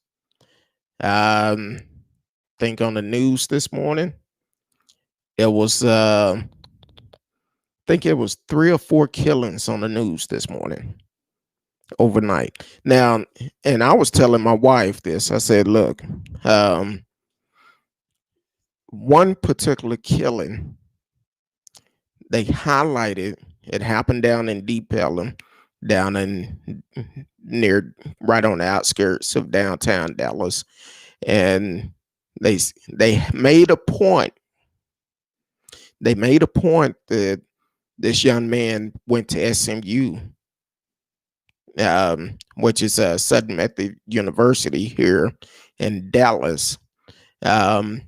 Think on the news this morning, it was think it was 3 or 4 killings on the news this morning overnight. Now, and I was telling my wife this. I said, look, one particular killing, they highlighted it happened down in Deep Ellum, down in near right on the outskirts of downtown Dallas. And they made a point. They made a point that this young man went to SMU, which is a Southern Methodist University here in Dallas. And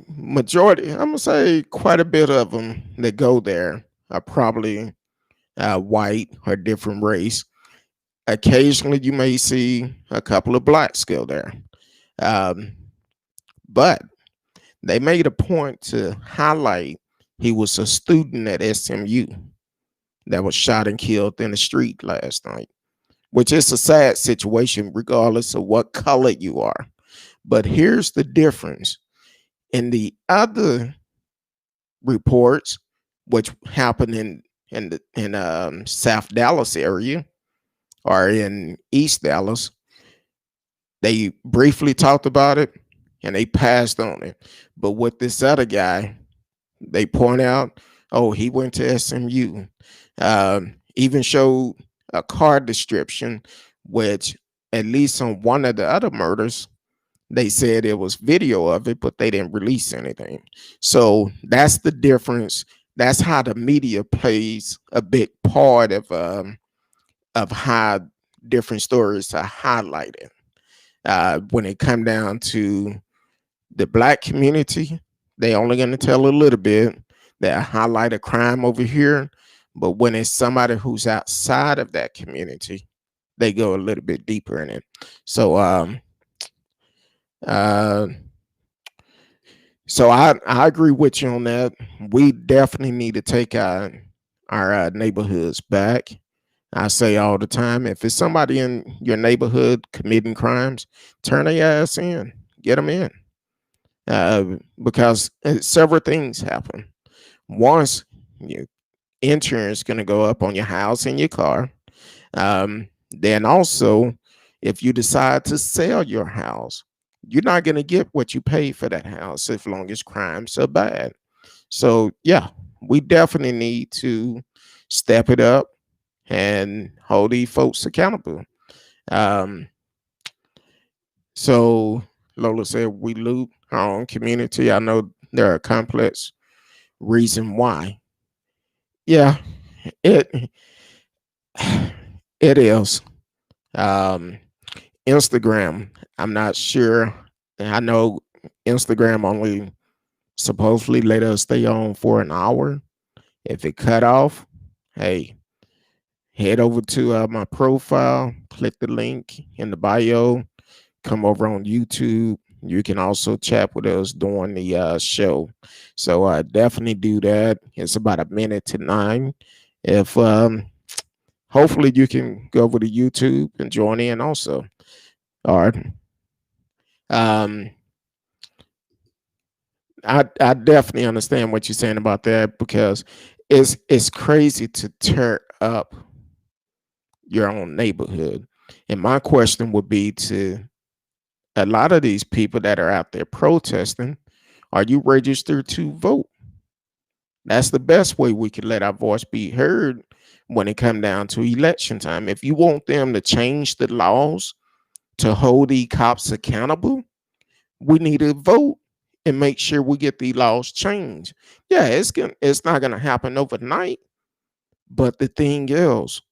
majority, I'm gonna say quite a bit of them that go there are probably white or different race. Occasionally, you may see a couple of blacks go there, but they made a point to highlight he was a student at SMU that was shot and killed in the street last night, which is a sad situation, regardless of what color you are. But here's the difference. In the other reports, which happened in South Dallas area or in East Dallas, they briefly talked about it and they passed on it. But with this other guy, they point out, oh, he went to SMU. Even showed a car description, which at least on one of the other murders, they said it was video of it, but they didn't release anything. So that's the difference. That's how the media plays a big part of how different stories are highlighted. When it come down to the black community, they only going to tell a little bit. They highlight a crime over here, but when it's somebody who's outside of that community, they go a little bit deeper in it. So so I agree with you on that. We definitely need to take our neighborhoods back. I say all the time, if it's somebody in your neighborhood committing crimes, turn their ass in, get them in, uh, because several things happen. Once your insurance going to go up on your house and your car. Then also, if you decide to sell your house, you're not going to get what you paid for that house as long as crimes are bad. So, yeah, we definitely need to step it up and hold these folks accountable. Um, so, Lola said we loot our own community. I know there are complex reason why. Yeah, it it is. Um, Instagram, I'm not sure. I know Instagram only supposedly let us stay on for an hour. If it cut off, hey, head over to my profile, click the link in the bio, come over on YouTube. You can also chat with us during the show. So definitely do that. It's about a minute to 9. If hopefully you can go over to YouTube and join in also. All right. Um, I definitely understand what you're saying about that because it's crazy to tear up your own neighborhood. And my question would be to a lot of these people that are out there protesting, are you registered to vote? That's the best way we can let our voice be heard when it come down to election time. If you want them to change the laws to hold the cops accountable, we need to vote and make sure we get the laws changed. Yeah, it's not gonna happen overnight. But the thing is,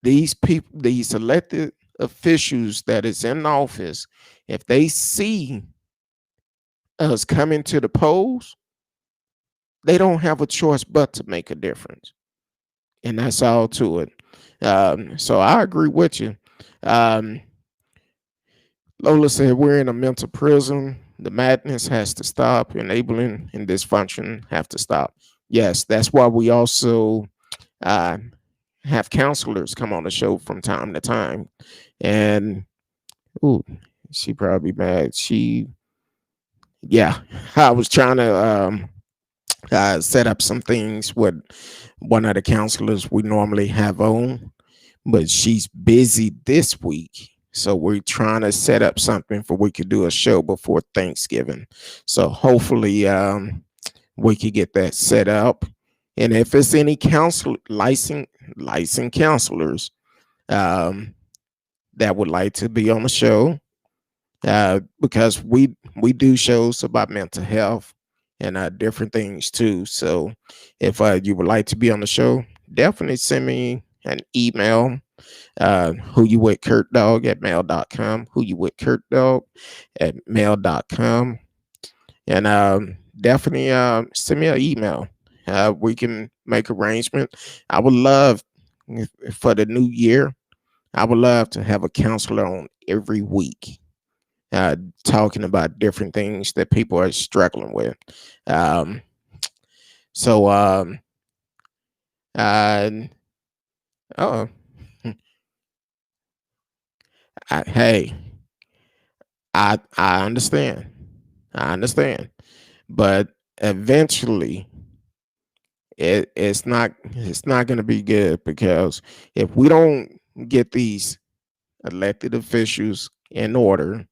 these people, these elected officials that is in office, if they see us coming to the polls, they don't have a choice but to make a difference. And that's all to it. So I agree with you. Um, Lola said we're in a mental prison. The madness has to stop. Enabling and dysfunction have to stop. Yes, that's why we also uh, have counselors come on the show from time to time. And ooh, she probably mad. Yeah, I was trying to set up some things with one of the counselors we normally have on, but she's busy this week. So we're trying to set up something for we could do a show before Thanksgiving. So hopefully we could get that set up. And if it's any licensed counselors um, that would like to be on the show, because we do shows about mental health and different things too. So if you would like to be on the show, definitely send me an email. Who you with Kurt Dog at mail.com. Who you with Kurt Dog at mail.com. And definitely send me an email. We can make arrangement. I would love for the new year. I would love to have a counselor on every week, talking about different things that people are struggling with. Um, so, uh, oh, hey, I understand. I understand, but eventually, it's not going to be good because if we don't get these elected officials in order,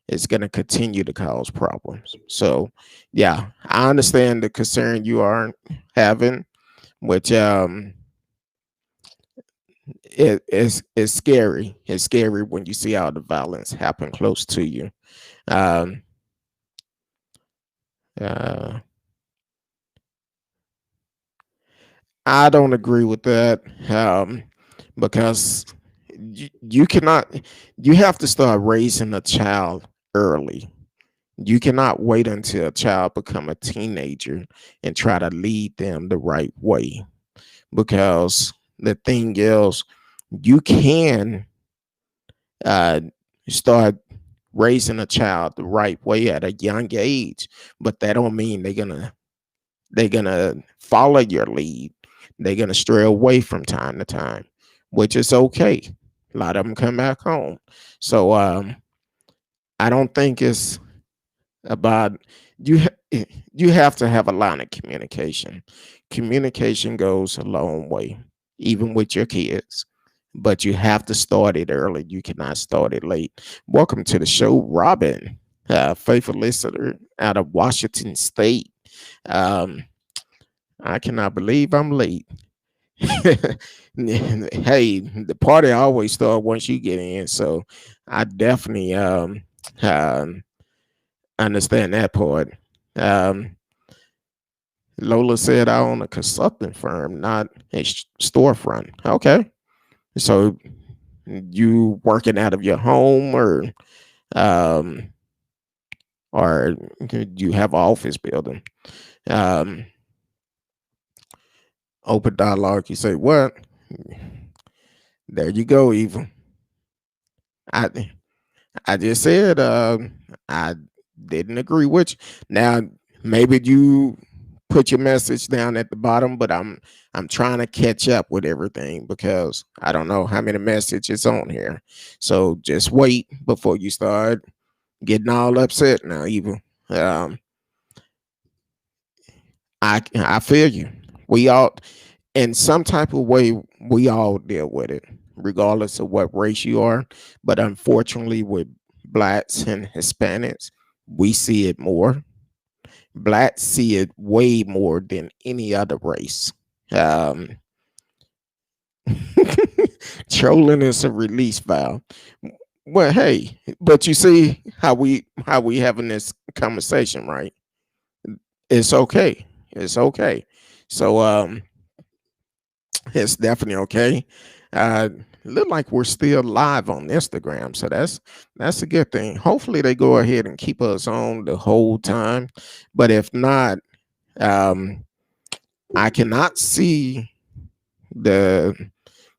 it's going to continue to cause problems. So, yeah, I understand the concern you are having, which it's scary. It's scary when you see all the violence happen close to you. Um, uh, I don't agree with that, because you cannot. You have to start raising a child early. You cannot wait until a child become a teenager and try to lead them the right way. Because the thing is, you can uh, start raising a child the right way at a young age, but that don't mean they're gonna follow your lead. They're gonna stray away from time to time. which is okay. A lot of them come back home. So I don't think it's about you. You have to have a line of communication. Communication goes a long way, even with your kids. But you have to start it early. You cannot start it late. Welcome to the show, Robin, faithful listener out of Washington State. Um, I cannot believe I'm late. Hey, the party always starts once you get in, so I definitely um understand that part. Um, Lola said I own a consulting firm, not a storefront. Okay, so you working out of your home, um, or you have an office building? Um, Open dialogue. You say what? There you go, Eva. I I just said I didn't agree with you. Now maybe you put your message down at the bottom, but I'm trying to catch up with everything because I don't know how many messages on here. So just wait before you start getting all upset now, Eva. Um, I feel you. We all in some type of way we all deal with it, regardless of what race you are. But unfortunately, with blacks and Hispanics, we see it more. Blacks see it way more than any other race. Um, Trolling is a release valve. Well, hey, but you see how we having this conversation, right? It's okay. It's okay. So it's definitely okay. Uh, Look like we're still live on Instagram, so that's a good thing. Hopefully, they go ahead and keep us on the whole time. But if not, um, I cannot see the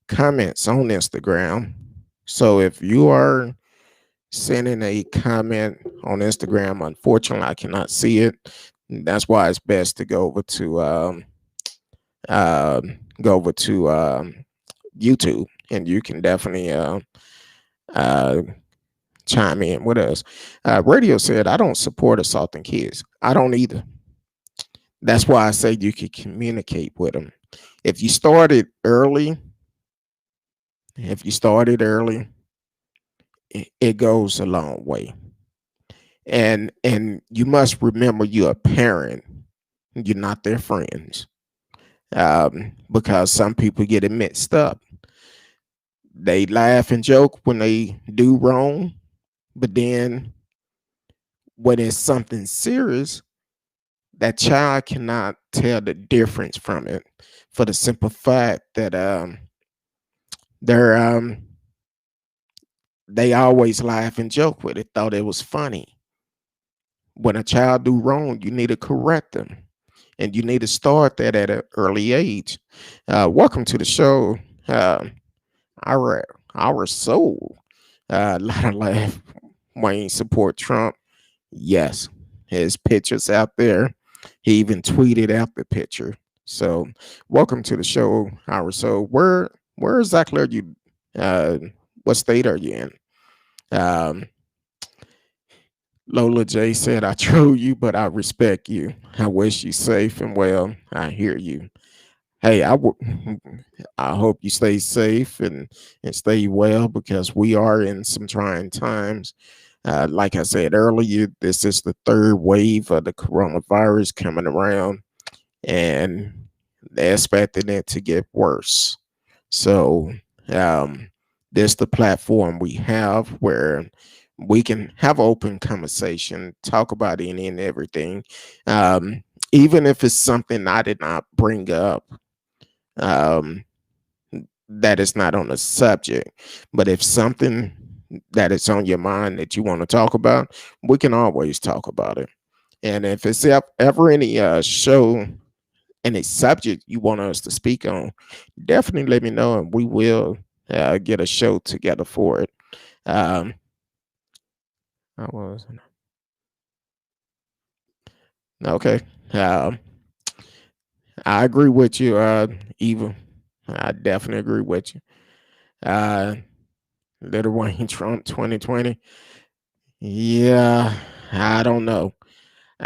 comments on Instagram. So if you are sending a comment on Instagram, unfortunately, I cannot see it. That's why it's best to go over to YouTube, and you can definitely uh, chime in with us. Radio said, I don't support assaulting kids. I don't either. That's why I say you can communicate with them. If you started early, if you started early, it goes a long way. And you must remember you're a parent. You're not their friends. Because some people get it mixed up. They laugh and joke when they do wrong, but then when it's something serious, that child cannot tell the difference from it for the simple fact that they're they always laugh and joke with it, thought it was funny. When a child do wrong, you need to correct them, and you need to start that at an early age. Welcome to the show, uh, our soul. Lot of laugh. Wayne support Trump. Yes, his pictures out there. He even tweeted out the picture. So, welcome to the show, our soul. Where exactly are you? Uh, what state are you in? Um, Lola J said, I troll you, but I respect you. I wish you safe and well. I hear you. Hey, I hope you stay safe and stay well because we are in some trying times. Like I said earlier, this is the third wave of the coronavirus coming around, and they're expecting it to get worse. So, um, this the platform we have where we can have open conversation, talk about any and everything, um, even if it's something I did not bring up. Um, that is not on the subject, but if something that is on your mind that you want to talk about, we can always talk about it. And if it's ever any show, any subject you want us to speak on, definitely let me know, and we will get a show together for it. Um, I was okay. Um, I agree with you, Eva. I definitely agree with you. Uh, Lil Wayne Trump 2020. Yeah, I don't know.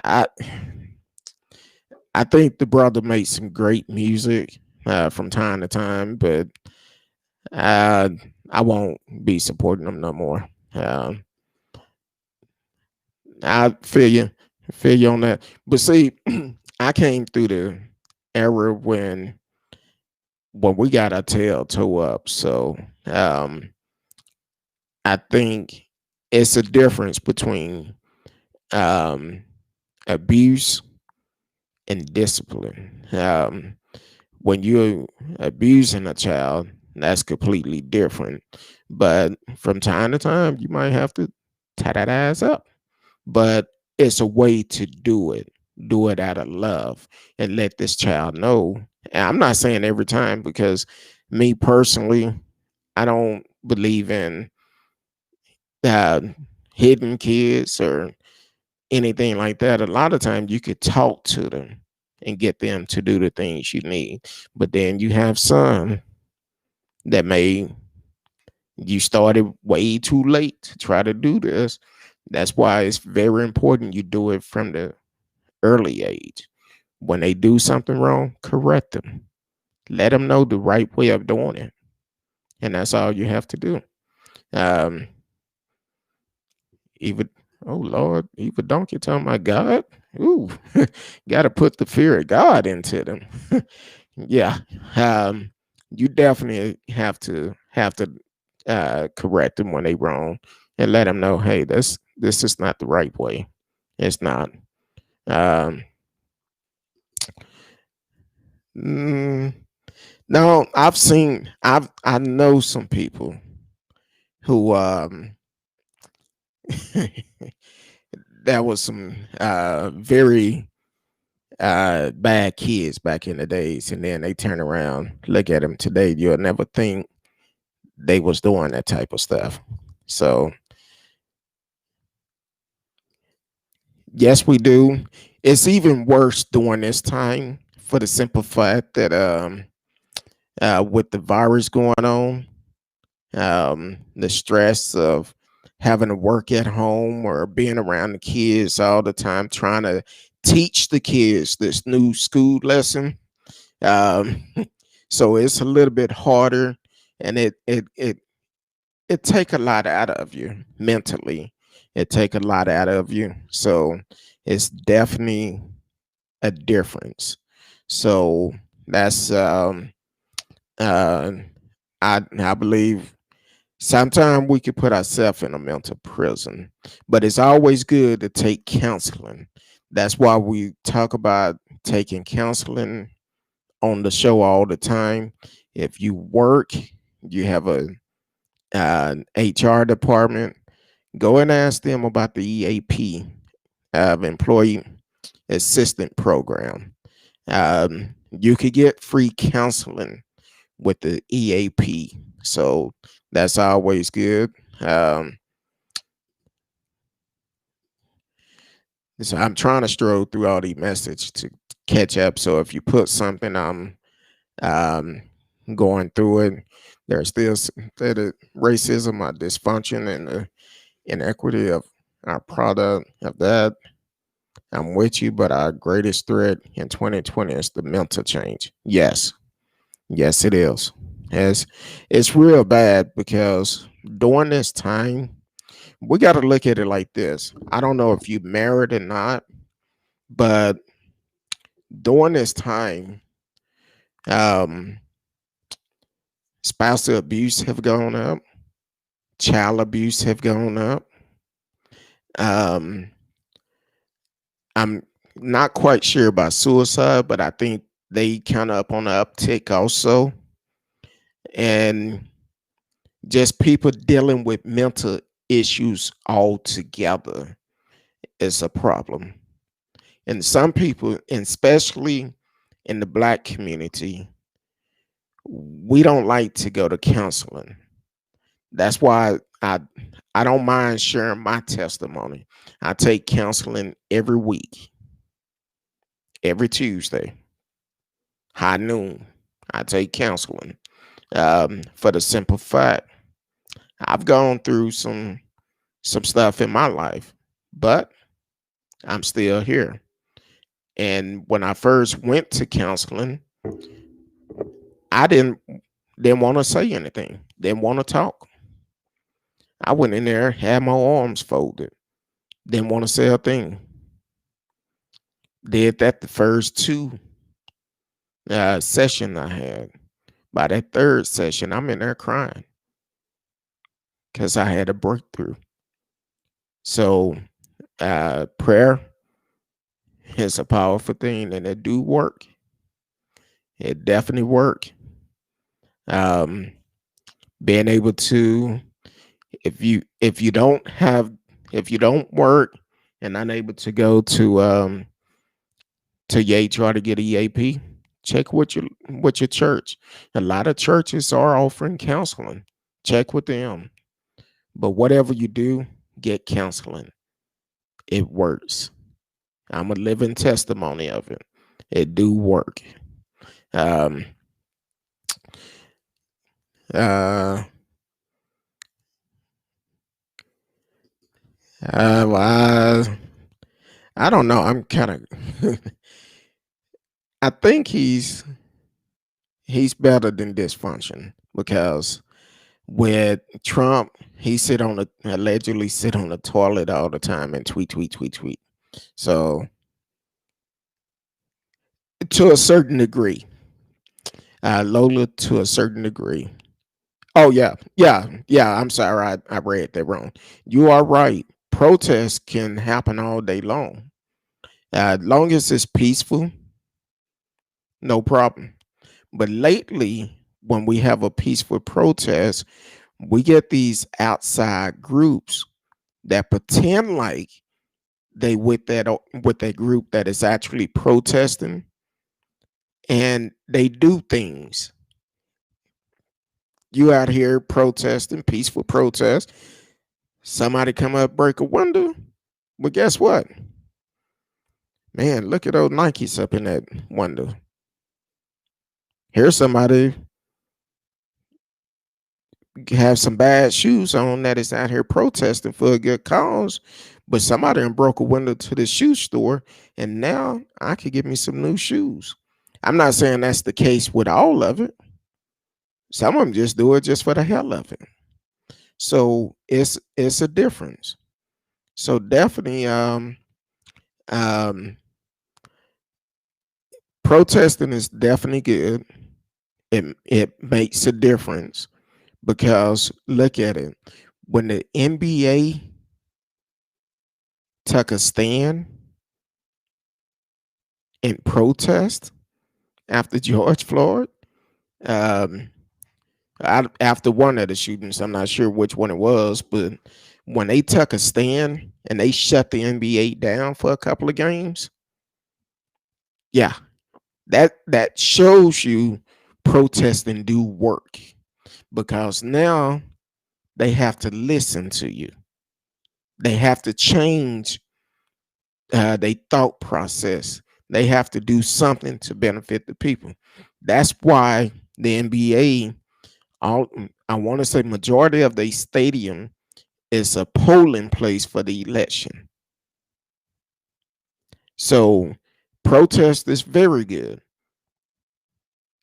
I I think the brother made some great music from time to time, but uh, I won't be supporting him no more. I feel you on that. But see, I came through the era when we got our tail toe up. So um, I think it's a difference between um, abuse and discipline. When you're abusing a child, that's completely different. But from time to time, you might have to tie that ass up. But it's a way to do it out of love and let this child know. And I'm not saying every time because me personally, I don't believe in uh, hidden kids or anything like that. A lot of times you could talk to them and get them to do the things you need. But then you have some that may you started way too late to try to do this. That's why it's very important you do it from the early age. When they do something wrong, correct them. Let them know the right way of doing it. And that's all you have to do. Um, even oh Lord, even donkey talking about God. Ooh, gotta put the fear of God into them. Yeah. Um, you definitely have to correct them when they wrong and let them know, hey, this is not the right way. It's not. Um, mm, no, I know some people who that was some very bad kids back in the days, and then they turn around, look at them today, you'll never think they was doing that type of stuff. So yes, we do. It's even worse during this time for the simple fact that with the virus going on, the stress of having to work at home or being around the kids all the time, trying to teach the kids this new school lesson. Um, so it's a little bit harder, and it take a lot out of you mentally. It take a lot out of you. So it's definitely a difference. So that's uh I believe sometimes we could put ourselves in a mental prison, but it's always good to take counseling. That's why we talk about taking counseling on the show all the time. If you work, you have an HR department, go and ask them about the EAP, Employee Assistant Program. You could get free counseling with the EAP. So that's always good. Um, so I'm trying to stroll through all the message to catch up. So if you put something, I'm um, going through it. There's still the racism, dysfunction, and the inequity of our product of that. I'm with you, but our greatest threat in 2020 is the mental change. Yes, yes, it is. It's real bad because during this time, we got to look at it like this. I don't know if you married or not, but during this time, um, spousal abuse have gone up, child abuse have gone up. Um, I'm not quite sure about suicide, but I think they kind of up on the uptick also. And just people dealing with mental issues altogether is a problem. And some people, and especially in the black community, we don't like to go to counseling. That's why I don't mind sharing my testimony. I take counseling every week, every Tuesday, high noon. I take counseling. For the simple fact, I've gone through some stuff in my life, but I'm still here. And when I first went to counseling, I didn't want to say anything, didn't want to talk. I went in there, had my arms folded, didn't want to say a thing. Did that the first two session I had. By that third session, I'm in there crying because I had a breakthrough. So prayer is a powerful thing, and it do work. It definitely work. Um, Being able to, if you don't work and unable to go to your HR to get a EAP, check with your church. A lot of churches are offering counseling. Check with them. But whatever you do, get counseling. It works. I'm a living testimony of it. It do work. Um, uh, well, I don't know. I'm kind of. I think he's better than dysfunction because with Trump, he allegedly sit on the toilet all the time and tweet, tweet, tweet, tweet. So to a certain degree, Lola, to a certain degree. Oh yeah. I'm sorry, I read that wrong. You are right. Protests can happen all day long. Long as it's peaceful, no problem. But lately, when we have a peaceful protest, we get these outside groups that pretend like they with that group that is actually protesting, and they do things. You out here protesting, peaceful protest. Somebody come up, break a window. Well, guess what? Man, look at those Nikes up in that window. Here's somebody have some bad shoes on that is out here protesting for a good cause, but somebody done broke a window to the shoe store, and now I could get me some new shoes. I'm not saying that's the case with all of it. Some of them just do it just for the hell of it. So it's a difference. So definitely um protesting is definitely good. It makes a difference because look at it. When the NBA took a stand in protest after George Floyd, um, after one of the shootings, I'm not sure which one it was, but when they took a stand and they shut the NBA down for a couple of games, yeah, that shows you protesting do work because now they have to listen to you. They have to change their thought process. They have to do something to benefit the people. That's why the NBA, I want to say majority of the stadium is a polling place for the election. So protest is very good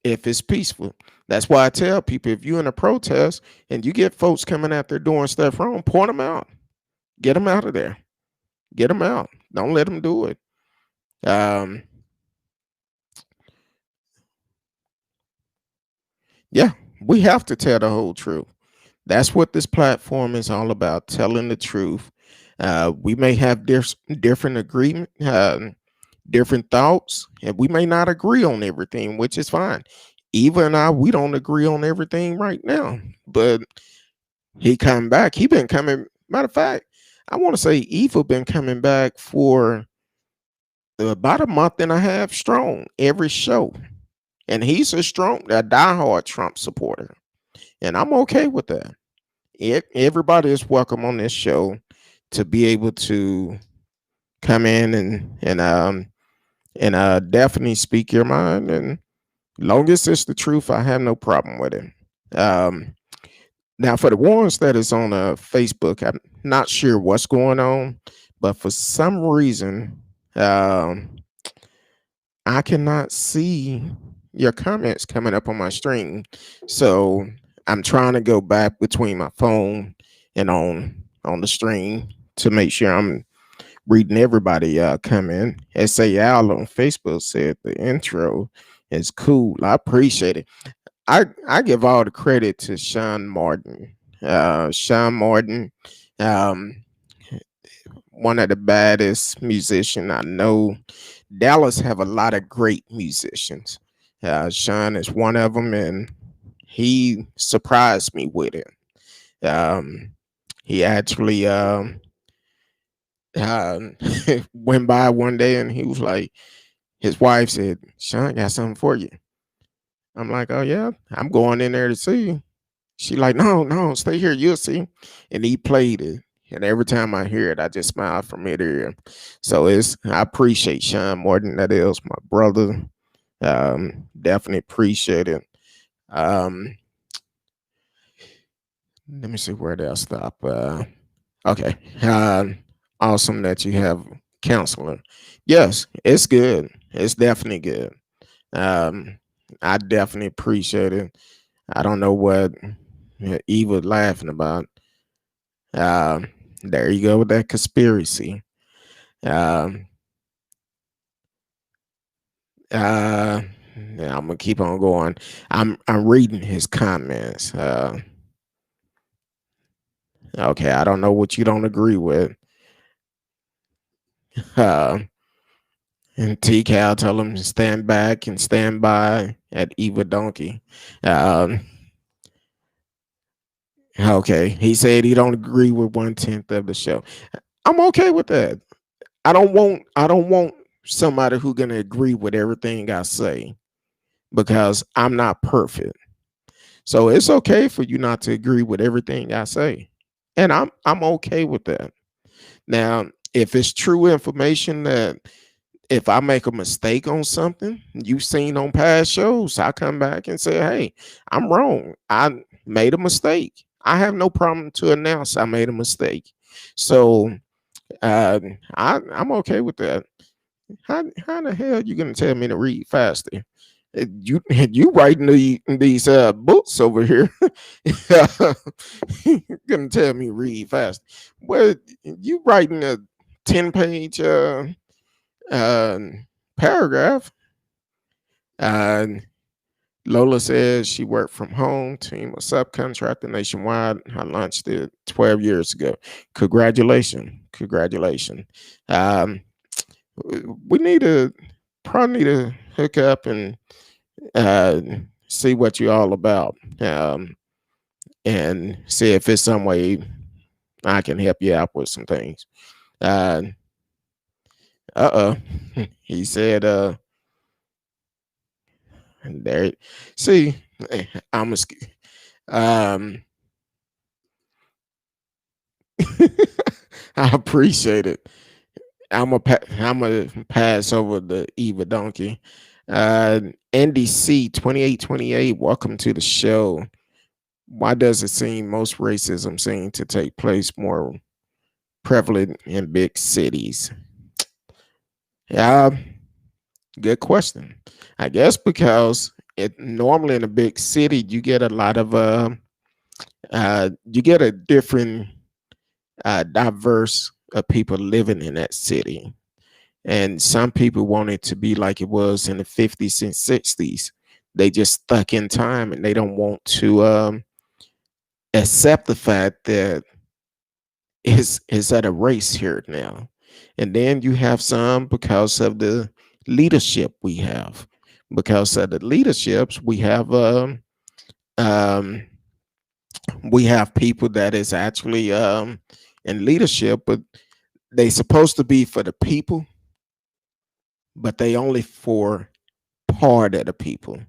if it's peaceful. That's why I tell people if you're in a protest and you get folks coming out there doing stuff wrong, point them out. Get them out of there. Get them out. Don't let them do it. Um, yeah, we have to tell the whole truth. That's what this platform is all about, telling the truth. We may have different agreement, different thoughts, and we may not agree on everything, which is fine. Eva and I, we don't agree on everything right now, but he come back. He been coming. Matter of fact, I want to say Eva been coming back for about a month and a half strong every show, and he's a diehard Trump supporter, and I'm okay with that. Everybody is welcome on this show to be able to come in and definitely speak your mind, and long as it's the truth, I have no problem with it. Um, Now, for the ones that is on Facebook, I'm not sure what's going on, but for some reason, um, I cannot see your comments coming up on my screen. So I'm trying to go back between my phone and on the screen to make sure I'm reading everybody comment. S.A. Al on Facebook said the intro is cool. I appreciate it. I give all the credit to Sean Martin. Sean Martin, um, one of the baddest musician I know. Dallas have a lot of great musicians. Sean is one of them, and he surprised me with it. Um, he actually uh, went by one day and he was like, his wife said, "Sean got something for you." I'm like, "Oh yeah, I'm going in there to see." She like, "No, no, stay here, you'll see." And he played it. And every time I hear it, I just smile from ear to ear. So I appreciate Sean Morton. That is my brother. Definitely appreciate it. Um, Let me see where they'll stop. Okay. Awesome that you have counselor. Yes, it's good. It's definitely good. Um, I definitely appreciate it. I don't know what Eva laughing about. Um, there you go with that conspiracy. Um, uh, yeah, I'm gonna keep on going. I'm reading his comments. Okay, I don't know what you don't agree with. Uh, and T Cal tell him to stand back and stand by at Eva Donkey. Um, okay, he said he don't agree with 1/10 of the show. I'm okay with that. I don't want somebody who gonna agree with everything I say because I'm not perfect. So it's okay for you not to agree with everything I say. And I'm okay with that. Now, if it's true information that if I make a mistake on something you've seen on past shows, I come back and say, "Hey, I'm wrong. I made a mistake." I have no problem to announce I made a mistake. So uh, I'm okay with that. How the hell you gonna tell me to read faster? You writing these books over here? Gonna tell me read fast? Well, you writing a 10-page uh, paragraph. Uh, Lola says she worked from home. Team was subcontractor nationwide. I launched it 12 years ago. Congratulations, congratulations. Um, we need to probably need to hook up and uh, see what you're all about, and see if it's some way I can help you out with some things. Uh oh, he said, there. See, I'm a, um, I appreciate it. I'm a pass over the Eva Donkey. Uh, NDC 2828. Welcome to the show. Why does it seem most racism seem to take place more prevalent in big cities? Yeah, good question. I guess because it normally in a big city you get a lot of you get a different diverse of people living in that city. And some people want it to be like it was in the 50s and 60s. They just stuck in time and they don't want to accept the fact that is at a race here now. And then you have some because of the leadership we have. Because of the leaderships, um we have people that is actually in leadership, but they supposed to be for the people, but they only for part of the people.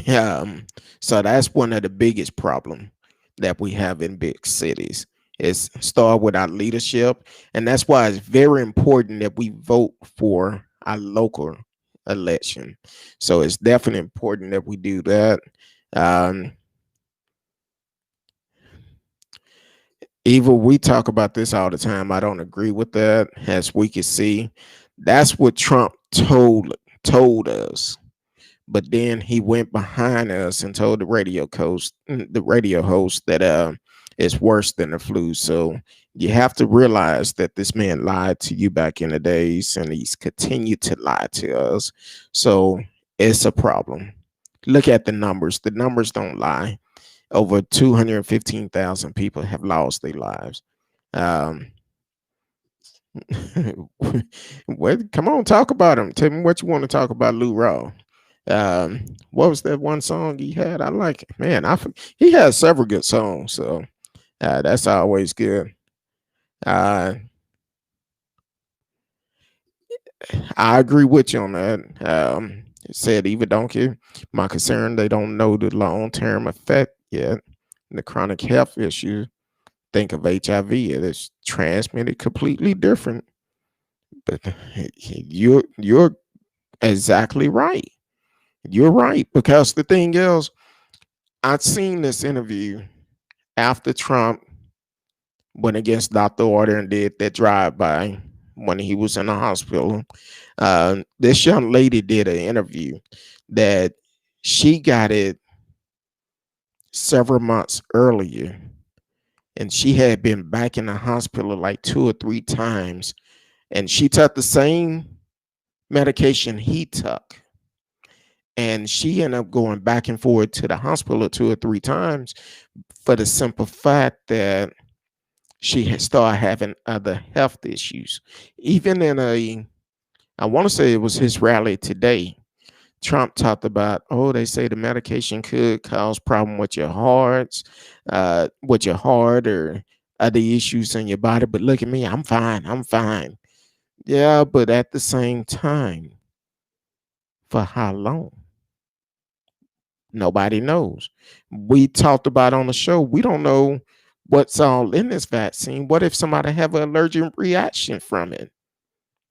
Um, so that's one of the biggest problem that we have in big cities is start with our leadership. And that's why it's very important that we vote for our local election. So it's definitely important that we do that. Um, Eva, we talk about this all the time. I don't agree with that. As we can see, that's what Trump told us. But then he went behind us and told the radio host that it's worse than the flu. So you have to realize that this man lied to you back in the days, and he's continued to lie to us. So it's a problem. Look at the numbers. The numbers don't lie. Over 215,000 people have lost their lives. Um, what? Come on, talk about him. Tell me what you want to talk about, Lou Raw. What was that one song he had? I like it, man. He has several good songs, so that's always good. Uh, I agree with you on that. It said even donkey. My concern, they don't know the long term effect yet. The chronic health issue. Think of HIV. It is transmitted completely different. But you're exactly right. You're right, because the thing is, I've seen this interview after Trump went against Dr. Order and did that drive by when he was in the hospital. This young lady did an interview that she got it several months earlier, and she had been back in the hospital like 2 or 3 times, and she took the same medication he took. And she ended up going back and forth to the hospital 2 or 3 times for the simple fact that she had started having other health issues. Even I want to say it was his rally today, Trump talked about, oh, they say the medication could cause problem with your heart or other issues in your body. But look at me, I'm fine. I'm fine. Yeah, but at the same time, for how long? Nobody knows. We talked about on the show, we don't know what's all in this vaccine. What if somebody have an allergic reaction from it,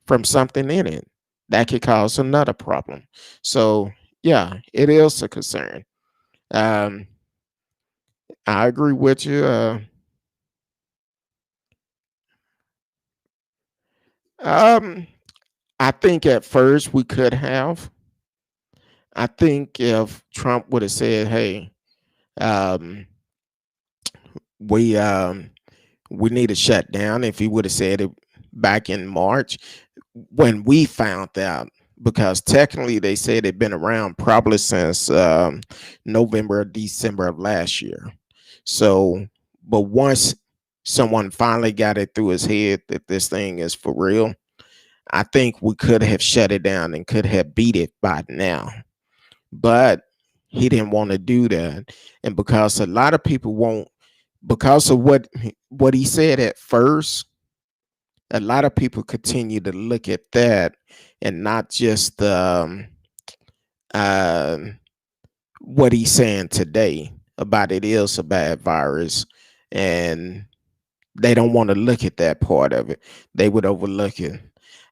from something in it? That could cause another problem. So yeah, it is a concern. Um, I agree with you. Um, I think at first we could have. I think if Trump would have said, "Hey, um, we um, we need to shut down," if he would have said it back in March when we found out, because technically they said it'd been around probably since November or December of last year. So, but once someone finally got it through his head that this thing is for real, I think we could have shut it down and could have beat it by now. But he didn't want to do that. And because a lot of people won't, because of what he said at first, a lot of people continue to look at that and not just uh, what he's saying today about it is a bad virus, and they don't want to look at that part of it. They would overlook it.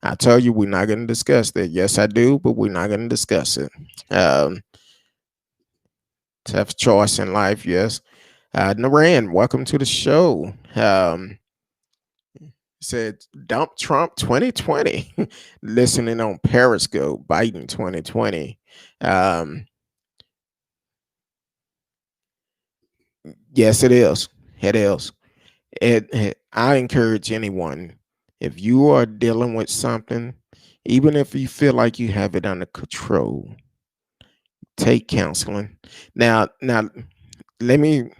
I tell you, we're not going to discuss that. Yes, I do, but we're not going to discuss it. Um, Tough choice in life, yes. Naran, welcome to the show. Said dump Trump 2020. Listening on Periscope, Biden 2020. Um, yes, it is. It is. I encourage anyone, if you are dealing with something, even if you feel like you have it under control, take counseling. Now, let me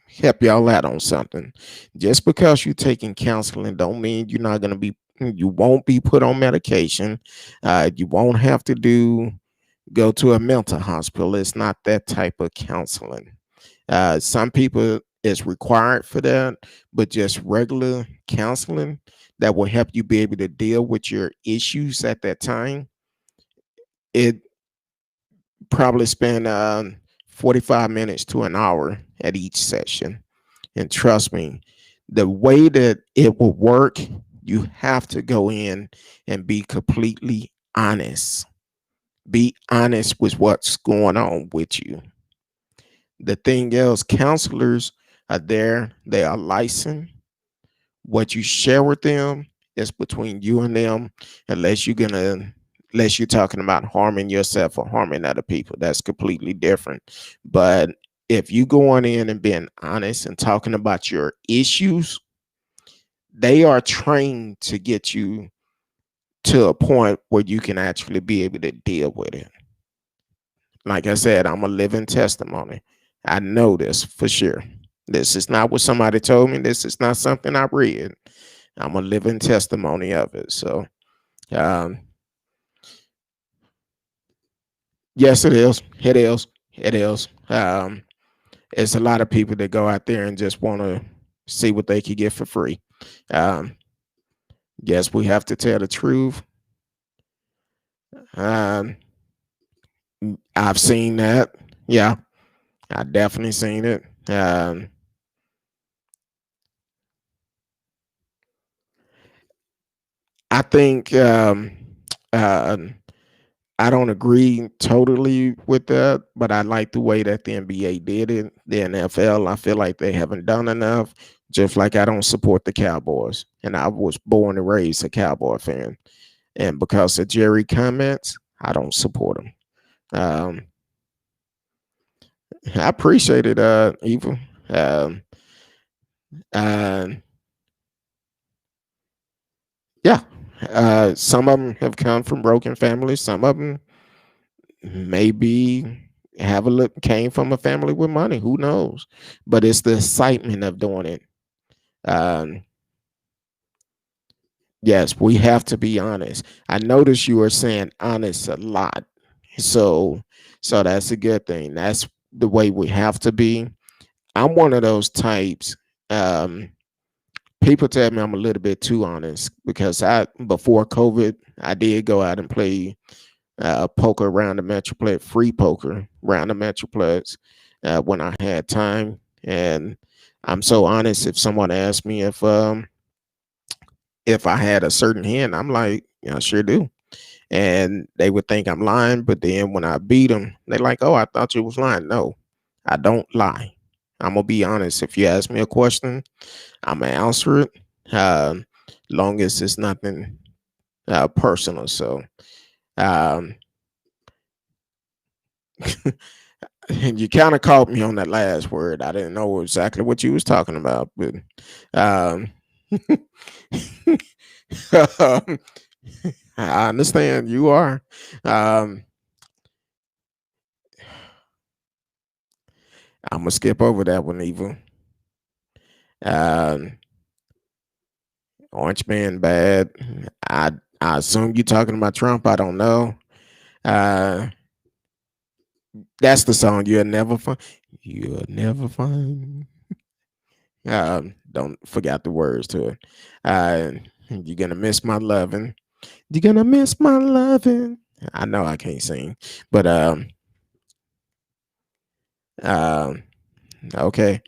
help y'all out on something. Just because you're taking counseling don't mean you won't be put on medication. You won't have to go to a mental hospital. It's not that type of counseling. Some people it's required for that, but just regular counseling that will help you be able to deal with your issues at that time. It probably spend 45 minutes to an hour at each session. And trust me, the way that it will work, you have to go in and be completely honest. Be honest with what's going on with you. The thing is, counselors are there. They are licensed. What you share with them is between you and them, unless unless you're talking about harming yourself or harming other people. That's completely different. But if you going in and being honest and talking about your issues, they are trained to get you to a point where you can actually be able to deal with it. Like I said, I'm a living testimony. I know this for sure. This is not what somebody told me. This is not something I read. I'm a living testimony of it. So, um, yes, it is. It is. It is. It's a lot of people that go out there and just want to see what they can get for free. Um, yes, we have to tell the truth. Um, I've seen that. Yeah, I definitely seen it. I think uh, I don't agree totally with that, but I like the way that the NBA did it. The NFL, I feel like they haven't done enough. Just like I don't support the Cowboys, and I was born and raised a Cowboy fan, and because of Jerry comments, I don't support him. Um, I appreciate it, Eva. Um, uh, yeah, some of them have come from broken families. Some of them maybe have a look came from a family with money. Who knows? But it's the excitement of doing it. Um, yes, we have to be honest. I notice you are saying honest a lot, so that's a good thing. That's the way we have to be. I'm one of those types. Um, People tell me I'm a little bit too honest because I before COVID I did go out and play poker around the Metroplex, free poker around the Metroplex when I had time. And I'm so honest. If someone asked me if I had a certain hand, I'm like, yeah, I sure do. And they would think I'm lying, but then when I beat them, they're like, "Oh, I thought you was lying." No, I don't lie. I'm gonna be honest. If you ask me a question, I'm gonna answer it. Long as it's nothing personal. So um, and you kind of caught me on that last word. I didn't know exactly what you was talking about, but um, um, I understand you are. Um, I'm gonna skip over that one, Eva. Um, Orange Man bad. I I assume you're talking about Trump. I don't know. Uh, that's the song you'll never find. You'll never find. Don't forget the words to it. You're gonna miss my loving. You're gonna miss my loving. I know I can't sing, but um, okay.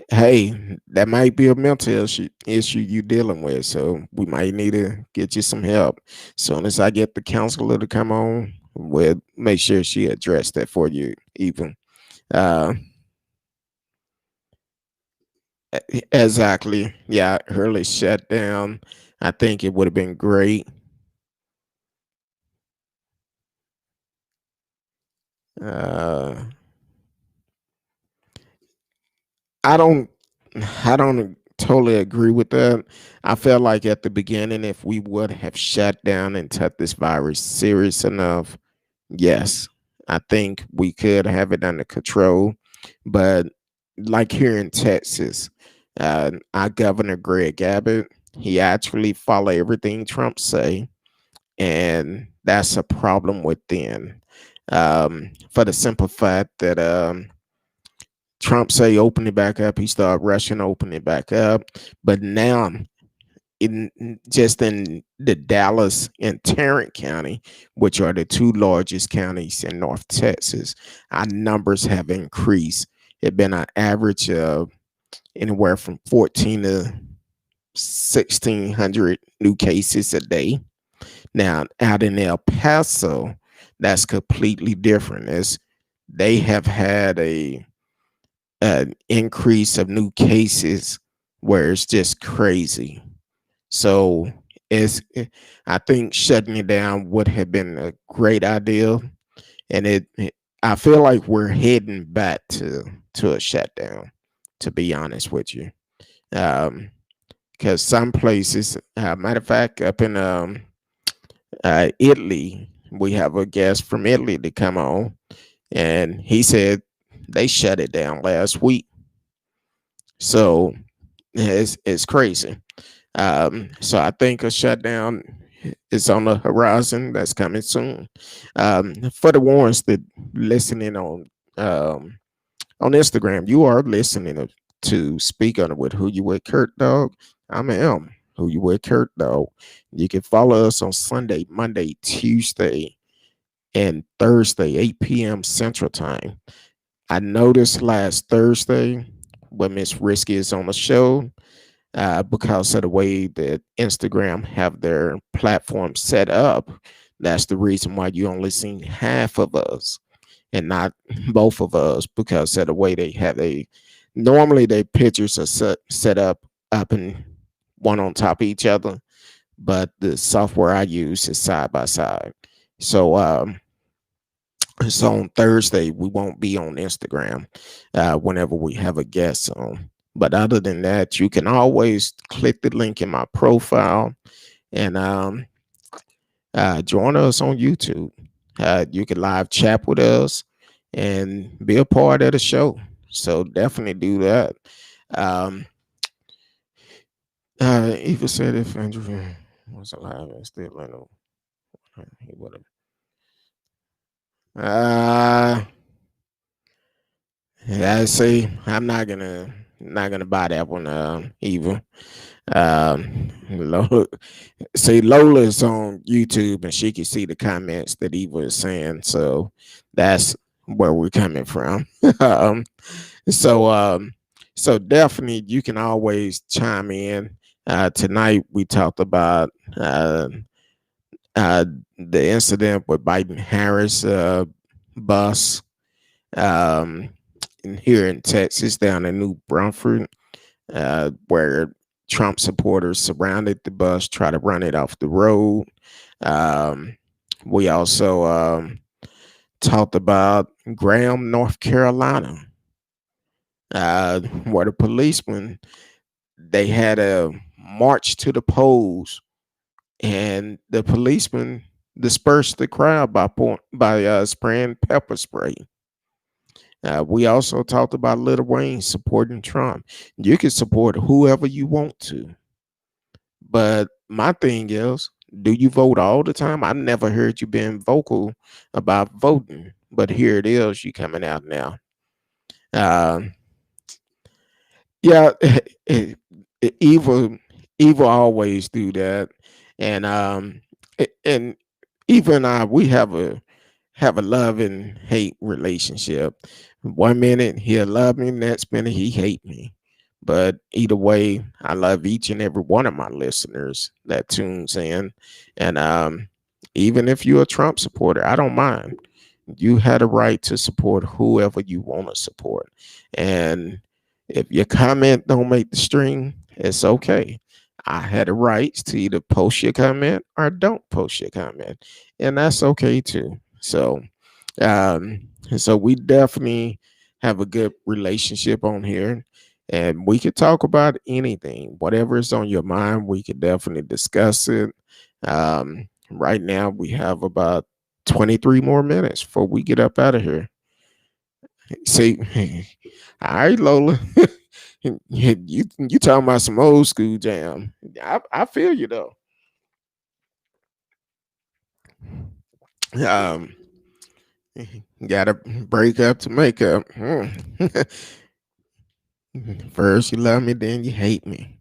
Hey, that might be a mental issue you dealing with, so we might need to get you some help. Soon as I get the counselor to come on, we'll make sure she address that for you. Even uh, exactly, yeah. Early shutdown. I think it would have been great. Uh, I don't I don't totally agree with that. I felt like at the beginning, if we would have shut down and took this virus serious enough, yes, I think we could have it under control. But like here in Texas, our governor Greg Abbott, he actually follow everything Trump say, and that's a problem within. For the simple fact that Trump say open it back up. He started rushing open it back up. But now in just in the Dallas and Tarrant County, which are the two largest counties in North Texas, our numbers have increased. It's been an average of anywhere from 14 to 1,600 new cases a day. Now, out in El Paso, that's completely different. As they have had an increase of new cases where it's just crazy. So it's I think shutting it down would have been a great idea, and I feel like we're heading back to a shutdown. To be honest with you, um, because some places, matter of fact, up in Italy, we have a guest from Italy to come on, and he said they shut it down last week. So it's crazy. So I think a shutdown is on the horizon. That's coming soon. For the ones that listening um, on Instagram, you are listening to Speak On It with Who You With Kurt Dog. I'm M. Who You With Kurt Dog. You can follow us on Sunday, Monday, Tuesday, and Thursday, 8 p.m. Central Time. I noticed last Thursday when Miss Risky is on the show, because of the way that Instagram have their platform set up. That's the reason why you only seen half of us and not both of us, because of the way they have normally their pictures are set up and one on top of each other, but the software I use is side by side. So so on Thursday we won't be on Instagram whenever we have a guest on. But other than that, you can always click the link in my profile and join us on YouTube. You can live chat with us and be a part of the show. So definitely do that. Um, Eva said if Andrew was alive and still in he would have. Yeah, see, I'm not gonna buy that one, Eva. Lola, see, Lola's on YouTube and she can see the comments that Eva is saying, so that's where we're coming from. um, so, um, so definitely you can always chime in. Tonight we talked about uh, the incident with Biden Harris bus um, here in Texas, down in New Braunfels, where Trump supporters surrounded the bus, try to run it off the road. Um, we also talked about Graham, North Carolina, where the policemen they had a march to the polls, and the policemen dispersed the crowd by spraying pepper spray. We also talked about Lil Wayne supporting Trump. You can support whoever you want to, but my thing is, do you vote all the time? I never heard you being vocal about voting, but here it is. You coming out now. Uh, yeah, evil, evil always do that, and and even we have a love and hate relationship. One minute he'll love me, next minute he hate me. But either way, I love each and every one of my listeners that tunes in. And even if you're a Trump supporter, I don't mind. You had a right to support whoever you want to support. And if your comment don't make the stream, it's okay. I had a right to either post your comment or don't post your comment. And that's okay too. So we definitely have a good relationship on here, and we could talk about anything, whatever is on your mind. We could definitely discuss it. Right now, we have about 23 more minutes before we get up out of here. See, all right, Lola, you talking about some old school jam? I feel you though. Um, Gotta break up to make up. First you love me, then you hate me.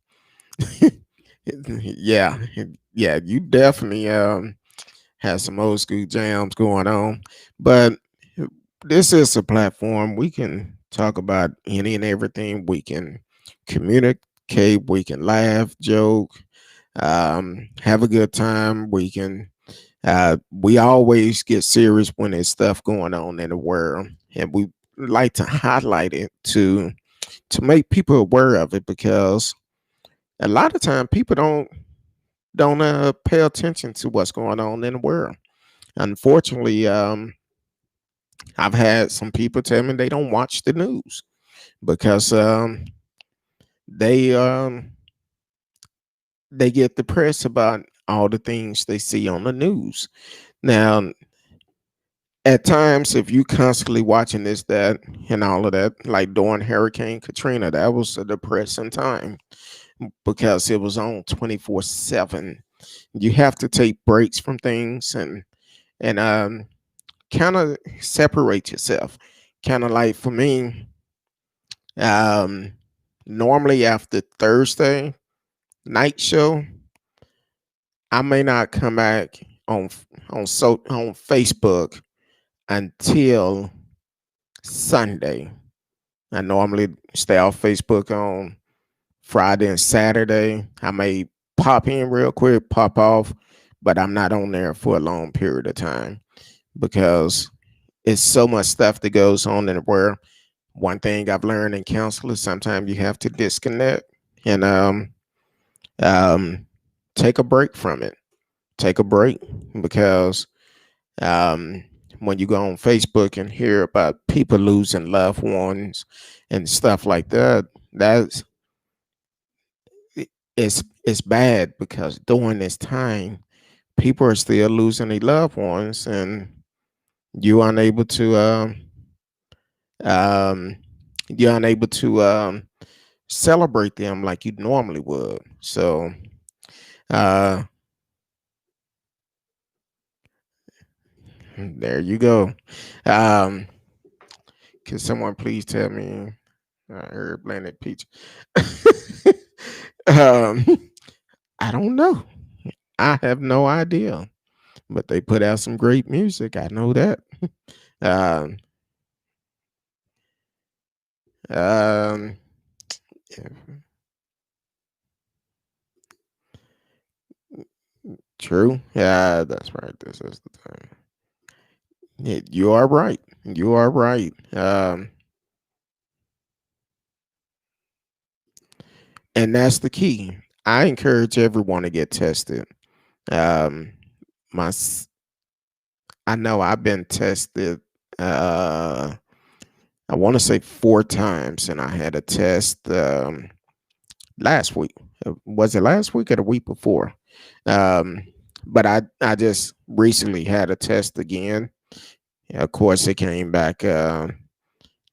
Yeah, yeah, you definitely have some old school jams going on. But this is a platform we can talk about any and everything. We can communicate, we can laugh, joke, have a good time. We always get serious when there's stuff going on in the world, and like to highlight it to make people aware of it, because a lot of time people don't pay attention to what's going on in the world. Unfortunately, I've had some people tell me they don't watch the news because they um, they get depressed about all the things they see on the news. Now, at times, if you constantly watching this, that, and all of that, like during Hurricane Katrina, that was a depressing time because it was on 24/7. You have to take breaks from things and kind of separate yourself. Kind of like for me, um, normally after Thursday night show, I may not come back on Facebook until Sunday. I normally stay off Facebook on Friday and Saturday. I may pop in real quick, pop off, but I'm not on there for a long period of time because it's so much stuff that goes on in the world. One thing I've learned in counseling, sometimes you have to disconnect and um, take a break from it. Take a break because um, when you go on Facebook and hear about people losing loved ones and stuff like that, that's it's bad because during this time, people are still losing their loved ones, and you unable to um, you're unable to celebrate them like you normally would. So, uh, there you go. Um, can someone please tell me? I heard blended peach. um, I don't know. I have no idea. But they put out some great music. I know that. Um, um, True. Yeah, that's right. This is the time. Yeah, you are right. You are right. And that's the key. I encourage everyone to get tested. Um, my, s- I know I've been tested. Uh, I want to say 4 times, and I had a test last week. Was it last week or the week before? Um, but I just recently had a test again. Of course, it came back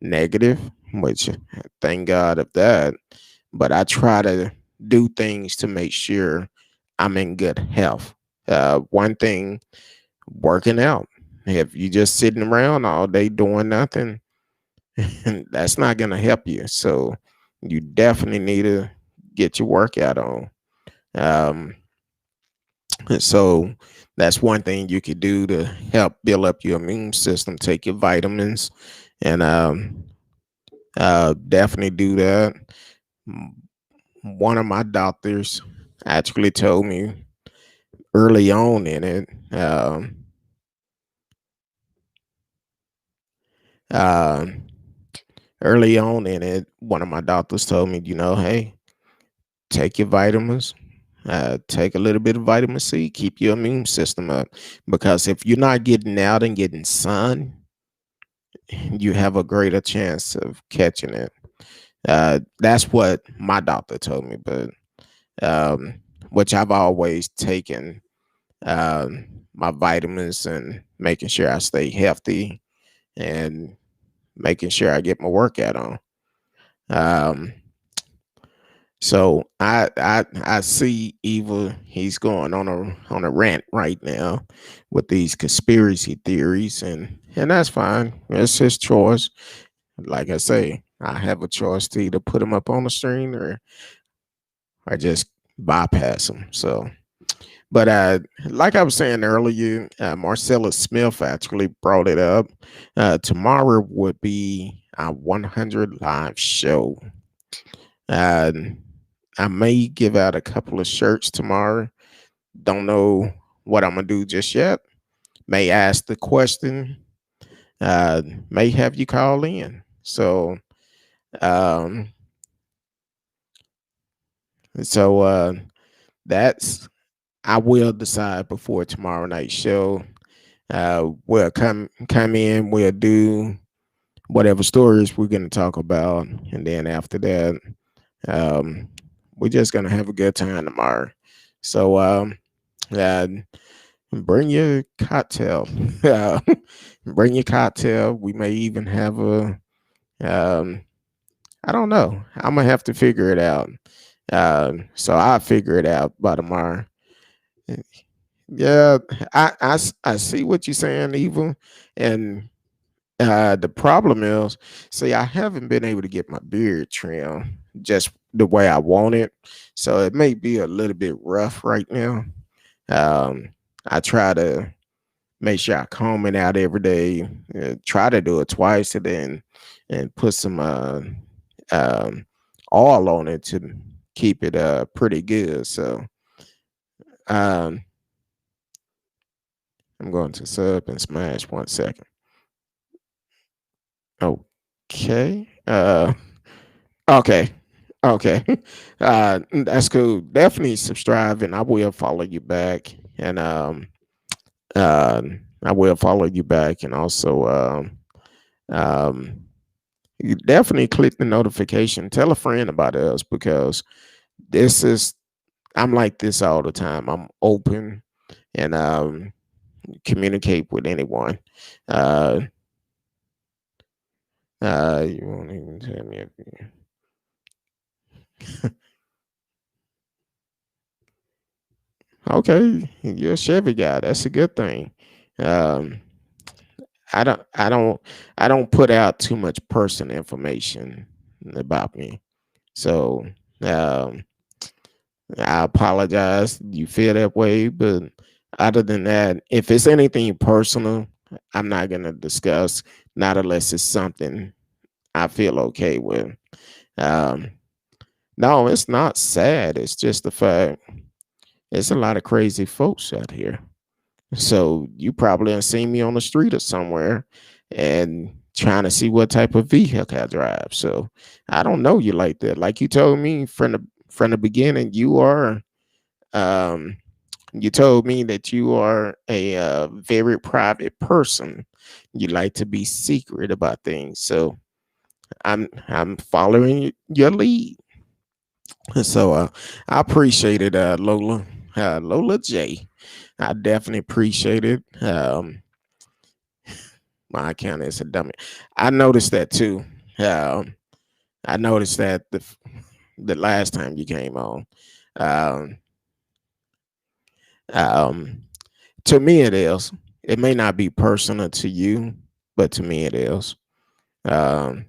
negative, which thank God of that. But I try to do things to make sure I'm in good health. One thing, working out. If you just sitting around all day doing nothing, that's not gonna help you. So you definitely need to get your workout on. Um, so that's one thing you could do to help build up your immune system. Take your vitamins and definitely do that. One of my doctors actually told me early on in it, um, one of my doctors told me, hey, take your vitamins, take a little bit of vitamin C, keep your immune system up. Because if you're not getting out and getting sun, you have a greater chance of catching it. That's what my doctor told me, but um, which I've always taken my vitamins and making sure I stay healthy and making sure I get my workout on. Um, so I see Eva. He's going on a rant right now with these conspiracy theories, and that's fine. It's his choice. Like I say, I have a choice to either put him up on the screen or just bypass him. So, but like I was saying earlier, Marcella Smith actually brought it up. Tomorrow would be our 100 live show. Uh, I may give out a couple of shirts tomorrow. Don't know what I'm gonna do just yet. May ask the question. may have you call in. So, um, so that's I will decide before tomorrow night's show. We'll come in. We'll do whatever stories we're going to talk about, and then after that, um, we're just going to have a good time tomorrow. So, uh, bring your cocktail. Uh, bring your cocktail. We may even have a. Um, I don't know. I'm gonna have to figure it out. So I'll figure it out by tomorrow. Yeah, I see what you're saying, Eva, and the problem is, see, I haven't been able to get my beard trimmed just the way I want it, so it may be a little bit rough right now. Um, I try to make sure I comb it out every day. Try to do it twice, and then and put some um, oil on it to keep it pretty good. So um, I'm going to sub and smash 1 second. Okay. Okay. Okay. That's cool. Definitely subscribe and I will follow you back. And I will follow you back and also um you definitely click the notification. Tell a friend about us because this is I'm like this all the time. I'm open and communicate with anyone. Uh you won't even tell me if you okay, you're a Chevy guy. That's a good thing. Um, I don't put out too much personal information about me. So um, I apologize. You feel that way, but other than that, if it's anything personal, I'm not gonna discuss. Not unless it's something I feel okay with. Um, no, it's not sad. It's just the fact. There's a lot of crazy folks out here. So you probably have seen me on the street or somewhere and trying to see what type of vehicle I drive. So I don't know you like that. Like you told me from the beginning, um you told me that you are a very private person. You like to be secret about things. So I'm following your lead. So I appreciate it, Lola. Lola J. I definitely appreciate it. My account is a dummy. I noticed that too. Um, I noticed that the last time you came on. Um, um, to me, it is. It may not be personal to you, but to me, it is. Um,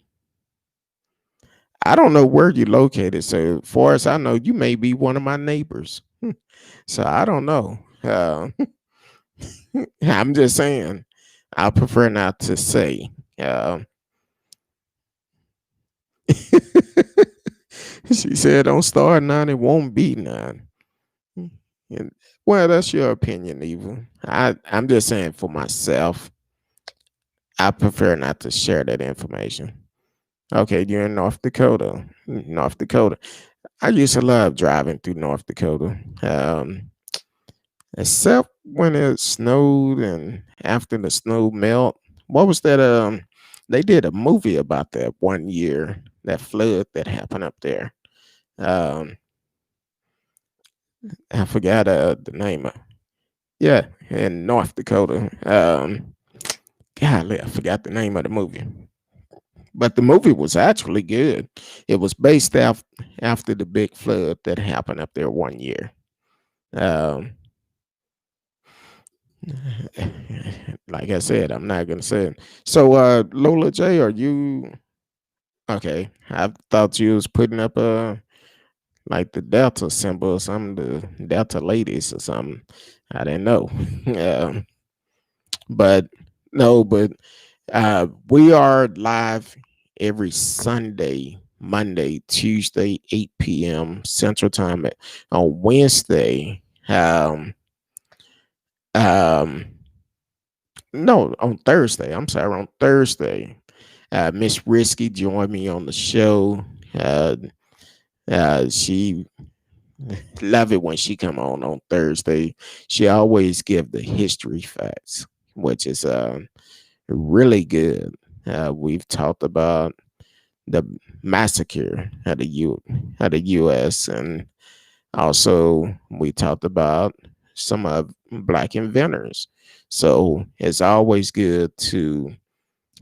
I don't know where you're located, so far as I know, you may be one of my neighbors. So I don't know. I'm just saying. I prefer not to say. Um, she said, "Don't start none. It won't be none." And, well, that's your opinion, Eva. I'm just saying for myself, I prefer not to share that information. Okay, you're in North Dakota. North Dakota. I used to love driving through North Dakota, except when it snowed and after the snow melt. What was that? They did a movie about that one year, that flood that happened up there. Um, I forgot the name of. Yeah, in North Dakota. Golly, I forgot the name of the movie. But the movie was actually good. It was based after the big flood that happened up there one year. Um, like I said, I'm not gonna say it. So, Lola J, are you okay? I thought you was putting up like the Delta symbol or something, the Delta ladies or something. I didn't know. um, but no, but we are live every Sunday, Monday, Tuesday, 8 p.m. Central Time. On Wednesday, um, No, on Thursday. I'm sorry, on Thursday. Miss Risky joined me on the show. Uh, she love it when she come on Thursday. She always give the history facts, which is really good. We've talked about the massacre at the U.S. and also we talked about some of black inventors. So it's always good to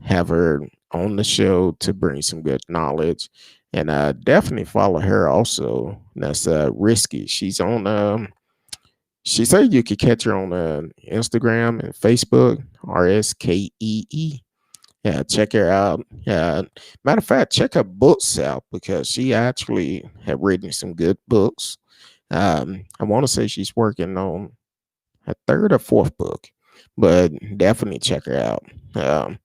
have her on the show to bring some good knowledge. And definitely follow her also. That's Risky. She's on she said you could catch her on Instagram and Facebook, RSKEE. Yeah, check her out. Matter of fact, check her books out because she actually have written some good books. I want to say she's working on her third or fourth book, but definitely check her out. Um,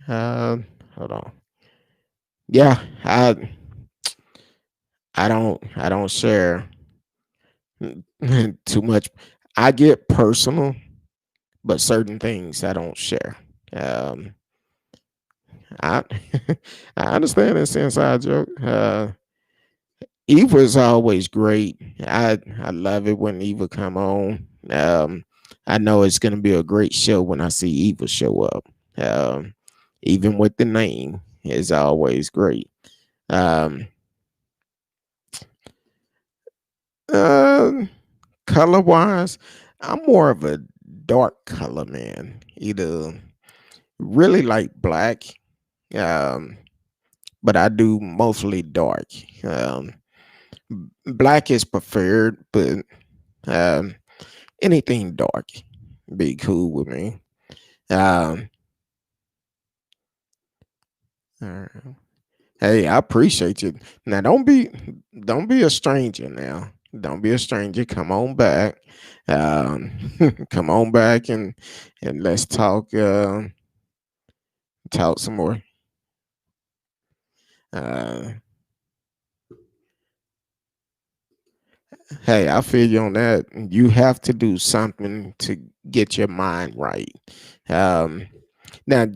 uh, hold on. Yeah, I don't share too much. I get personal, but certain things I don't share. Um, I I understand it's an inside joke. Eva is always great. I love it when Eva come on. I know it's gonna be a great show when I see Eva show up. Um, Even with the name, is always great. Um, uh, Color wise, I'm more of a dark color man. Either really like black, um, but I do mostly dark. Um, Black is preferred, but um, anything dark be cool with me. Um, uh, hey, I appreciate you. Now, don't be a stranger. Now, don't be a stranger. Come on back. Um, come on back and let's talk. Talk some more. Uh, hey, I feel you on that. You have to do something to get your mind right. Um, Now,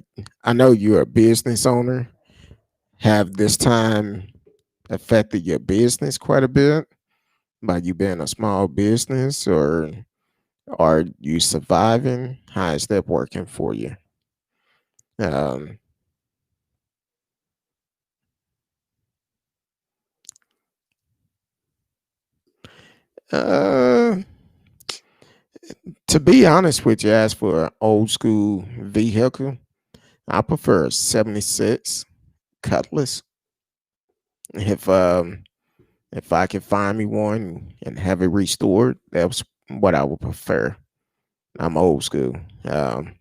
I know you're a business owner. Have this time affected your business quite a bit by you being a small business, or are you surviving? How is that working for you? Um, uh, to be honest with you, as for an old school vehicle, I prefer a 76 Cutlass. If if I could find me one and have it restored, that's what I would prefer. I'm old school. Um,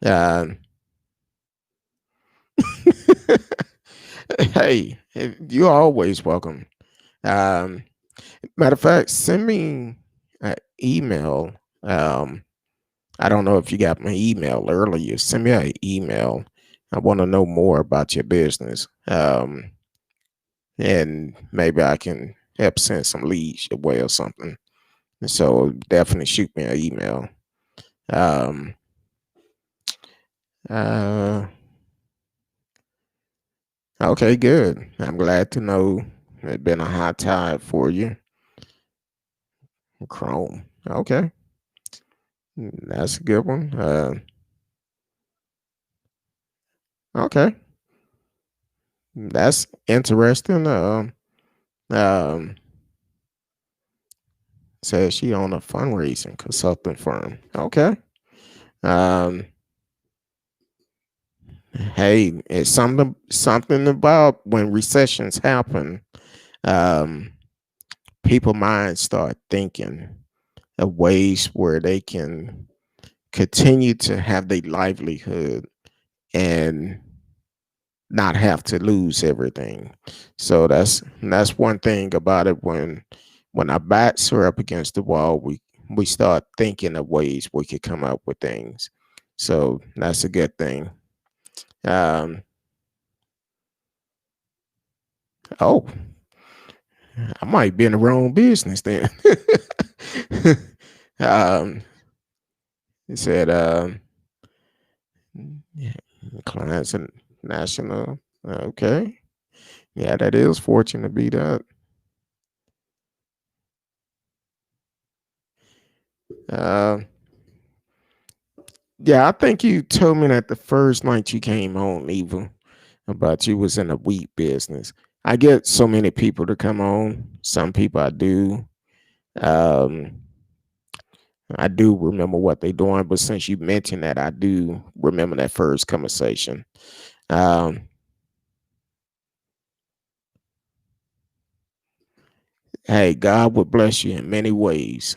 uh, hey, you're always welcome. Um, Matter of fact, send me an email. Um, I don't know if you got my email earlier. Send me an email. I want to know more about your business. And maybe I can help send some leads your way or something. So definitely shoot me an email. Um, uh, okay, good. I'm glad to know it's been a hot tide for you. Chrome. Okay, that's a good one. Okay, that's interesting. Um, Says she own a fundraising consulting firm. Okay. Um, hey, it's something about when recessions happen, um, people minds start thinking of ways where they can continue to have their livelihood and not have to lose everything. So that's one thing about it. When our backs are up against the wall, we start thinking of ways we could come up with things. So that's a good thing. Um, oh, I might be in the wrong business then. Um, he said, yeah, clients and national. Okay. Yeah, that is fortunate to be that. Uh, yeah, I think you told me that the first night you came home, Eva, about you was in the wheat business. I get so many people to come on. Some people I do. Um, I do remember what they're doing, but since you mentioned that, I do remember that first conversation. Um, hey, God will bless you in many ways,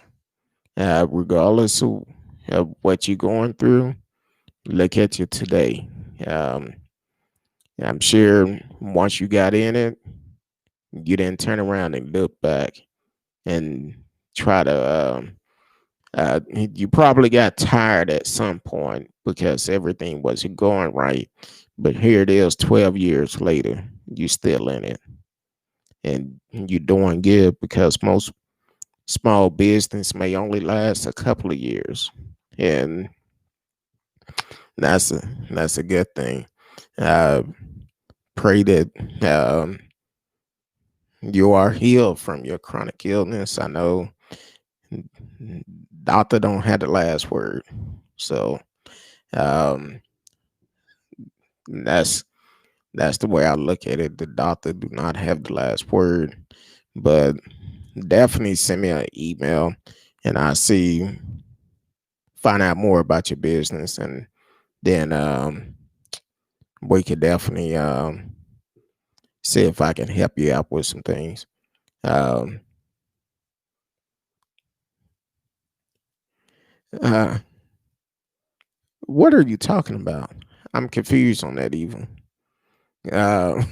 regardless of what you're going through. Look at you today. Um, I'm sure once you got in it, you didn't turn around and look back and try to. You probably got tired at some point because everything wasn't going right. But here it is, 12 years later, you still in it, and you're doing good because most small business may only last a couple of years, and that's a good thing. Uh, pray that um, you are healed from your chronic illness. I know doctor don't have the last word, so um, that's that's the way I look at it. The doctor do not have the last word, but definitely send me an email, and I see find out more about your business, and then we could definitely see if I can help you out with some things. Um, uh, what are you talking about? I'm confused on that even. Uh,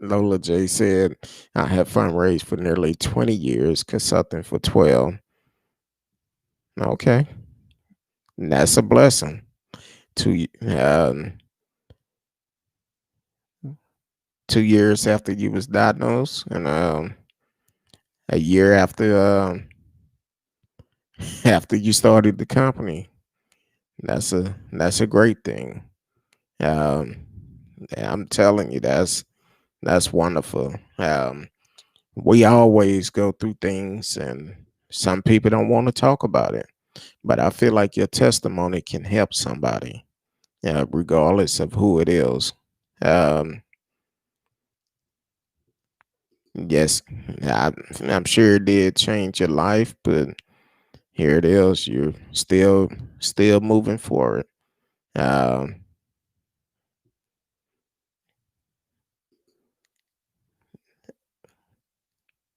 Lola J said, I have fundraised for nearly 20 years, consulting for 12. Okay. And that's a blessing. 2 years after you was diagnosed, and a year after after you started the company. That's a great thing. Um, I'm telling you, that's wonderful. We always go through things, and some people don't want to talk about it. But I feel like your testimony can help somebody, regardless of who it is. Um, yes, I'm sure it did change your life, but here it is. You're still moving forward. Um,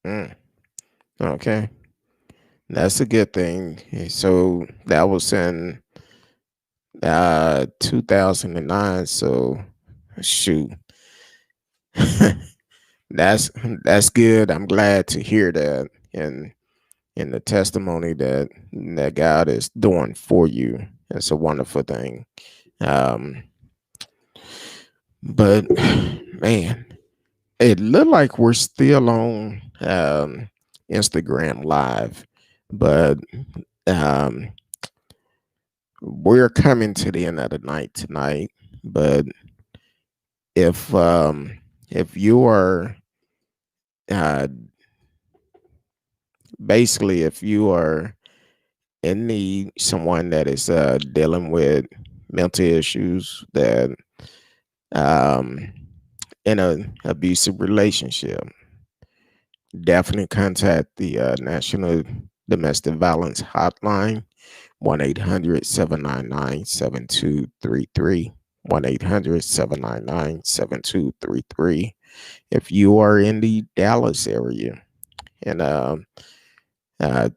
mm, okay, that's a good thing. So that was in 2009. So shoot, that's that's good. I'm glad to hear that, and in the testimony that God is doing for you. It's a wonderful thing. Um, but man, it looked like we're still on Instagram Live, but um, we're coming to the end of the night tonight. But if if you are uh, basically if you are in need, someone that is dealing with mental issues, that um, in an abusive relationship, definitely contact the National Domestic Violence Hotline, 1-800-799-7233. 1-800-799-7233. If you are in the Dallas area and uh,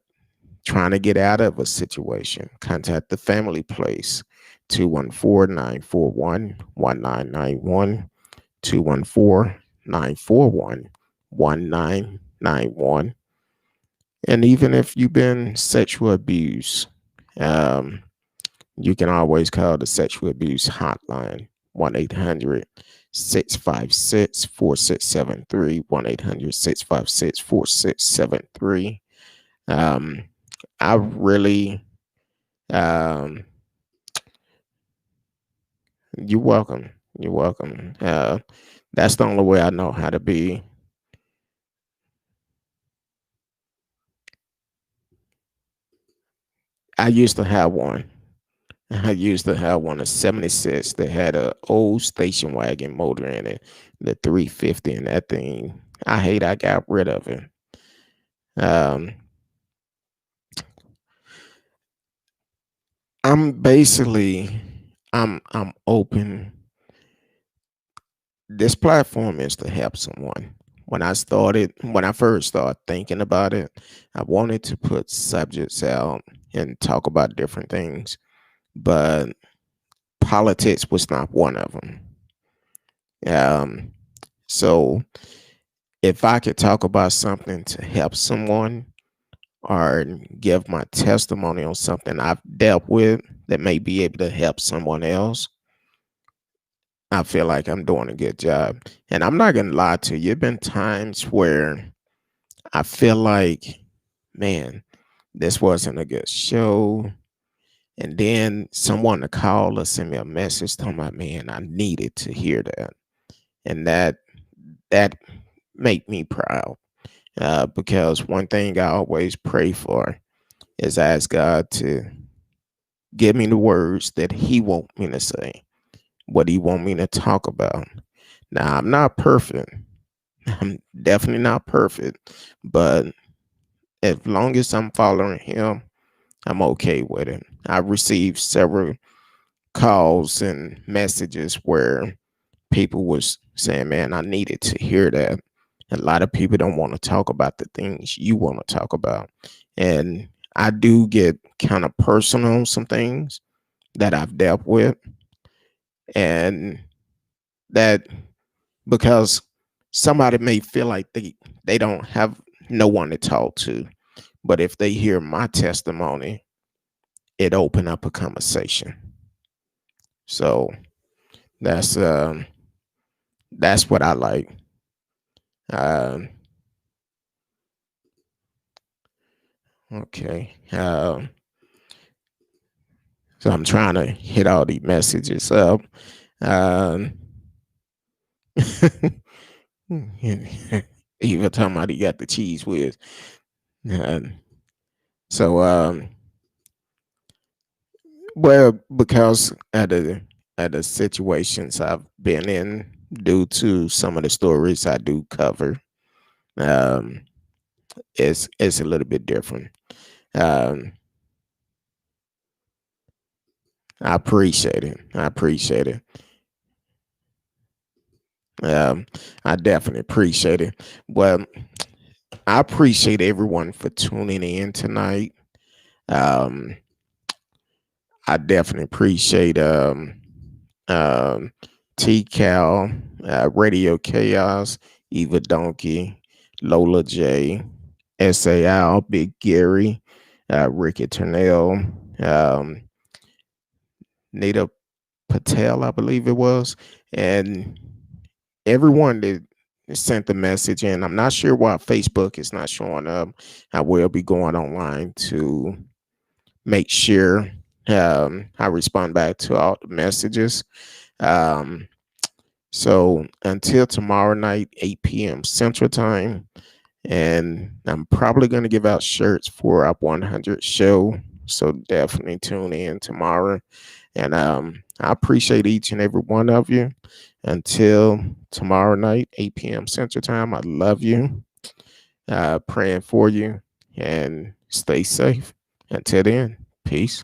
trying to get out of a situation, contact the Family Place, 214-941-1991, 214-941-1991. And even if you've been sexual abused, um, you can always call the sexual abuse hotline, 1-800-656-4673, 1-800-656-4673. Um, I really, um, you're welcome. You're welcome. That's the only way I know how to be. I used to have one. I used to have one of 76 that had a old station wagon motor in it, the 350, and that thing. I got rid of it. Um, I'm basically I'm open. This platform is to help someone. When I first started thinking about it, I wanted to put subjects out and talk about different things, but politics was not one of them. Um, so if I could talk about something to help someone or give my testimony on something I've dealt with that may be able to help someone else, I feel like I'm doing a good job. And I'm not gonna lie to you, been times where I feel like, man, this wasn't a good show. And then someone to call or send me a message talking about, man, I needed to hear that. And that made me proud. Because one thing I always pray for is ask God to give me the words that He want me to say, what He want me to talk about. Now I'm not perfect. I'm definitely not perfect, but as long as I'm following Him, I'm okay with it. I've received several calls and messages where people was saying, "Man, I needed to hear that." A lot of people don't want to talk about the things you want to talk about, and I do get kind of personal on some things that I've dealt with, and that because somebody may feel like they don't have no one to talk to, but if they hear my testimony, it open up a conversation. So that's um that's what I like. Um, okay. So I'm trying to hit all these messages up. Um, even talking about he got the cheese whiz. Um, so well, because at the situations I've been in, due to some of the stories I do cover, um, it's a little bit different. Um, I appreciate it. I appreciate it. Um, I definitely appreciate it. Well, I appreciate everyone for tuning in tonight. Um, I definitely appreciate um, T Cal, Radio Chaos, Eva Donkey, Lola J, SAL, Big Gary, Ricky Turnell, um, Nita Patel, I believe it was, and everyone that sent the message in. I'm not sure why Facebook is not showing up. I will be going online to make sure I respond back to all the messages. Um, so until tomorrow night, 8 p.m. Central Time, and I'm probably going to give out shirts for our 100 show. So definitely tune in tomorrow. And I appreciate each and every one of you. Until tomorrow night, 8 p.m. Central Time, I love you. Praying for you and stay safe. Until then, peace.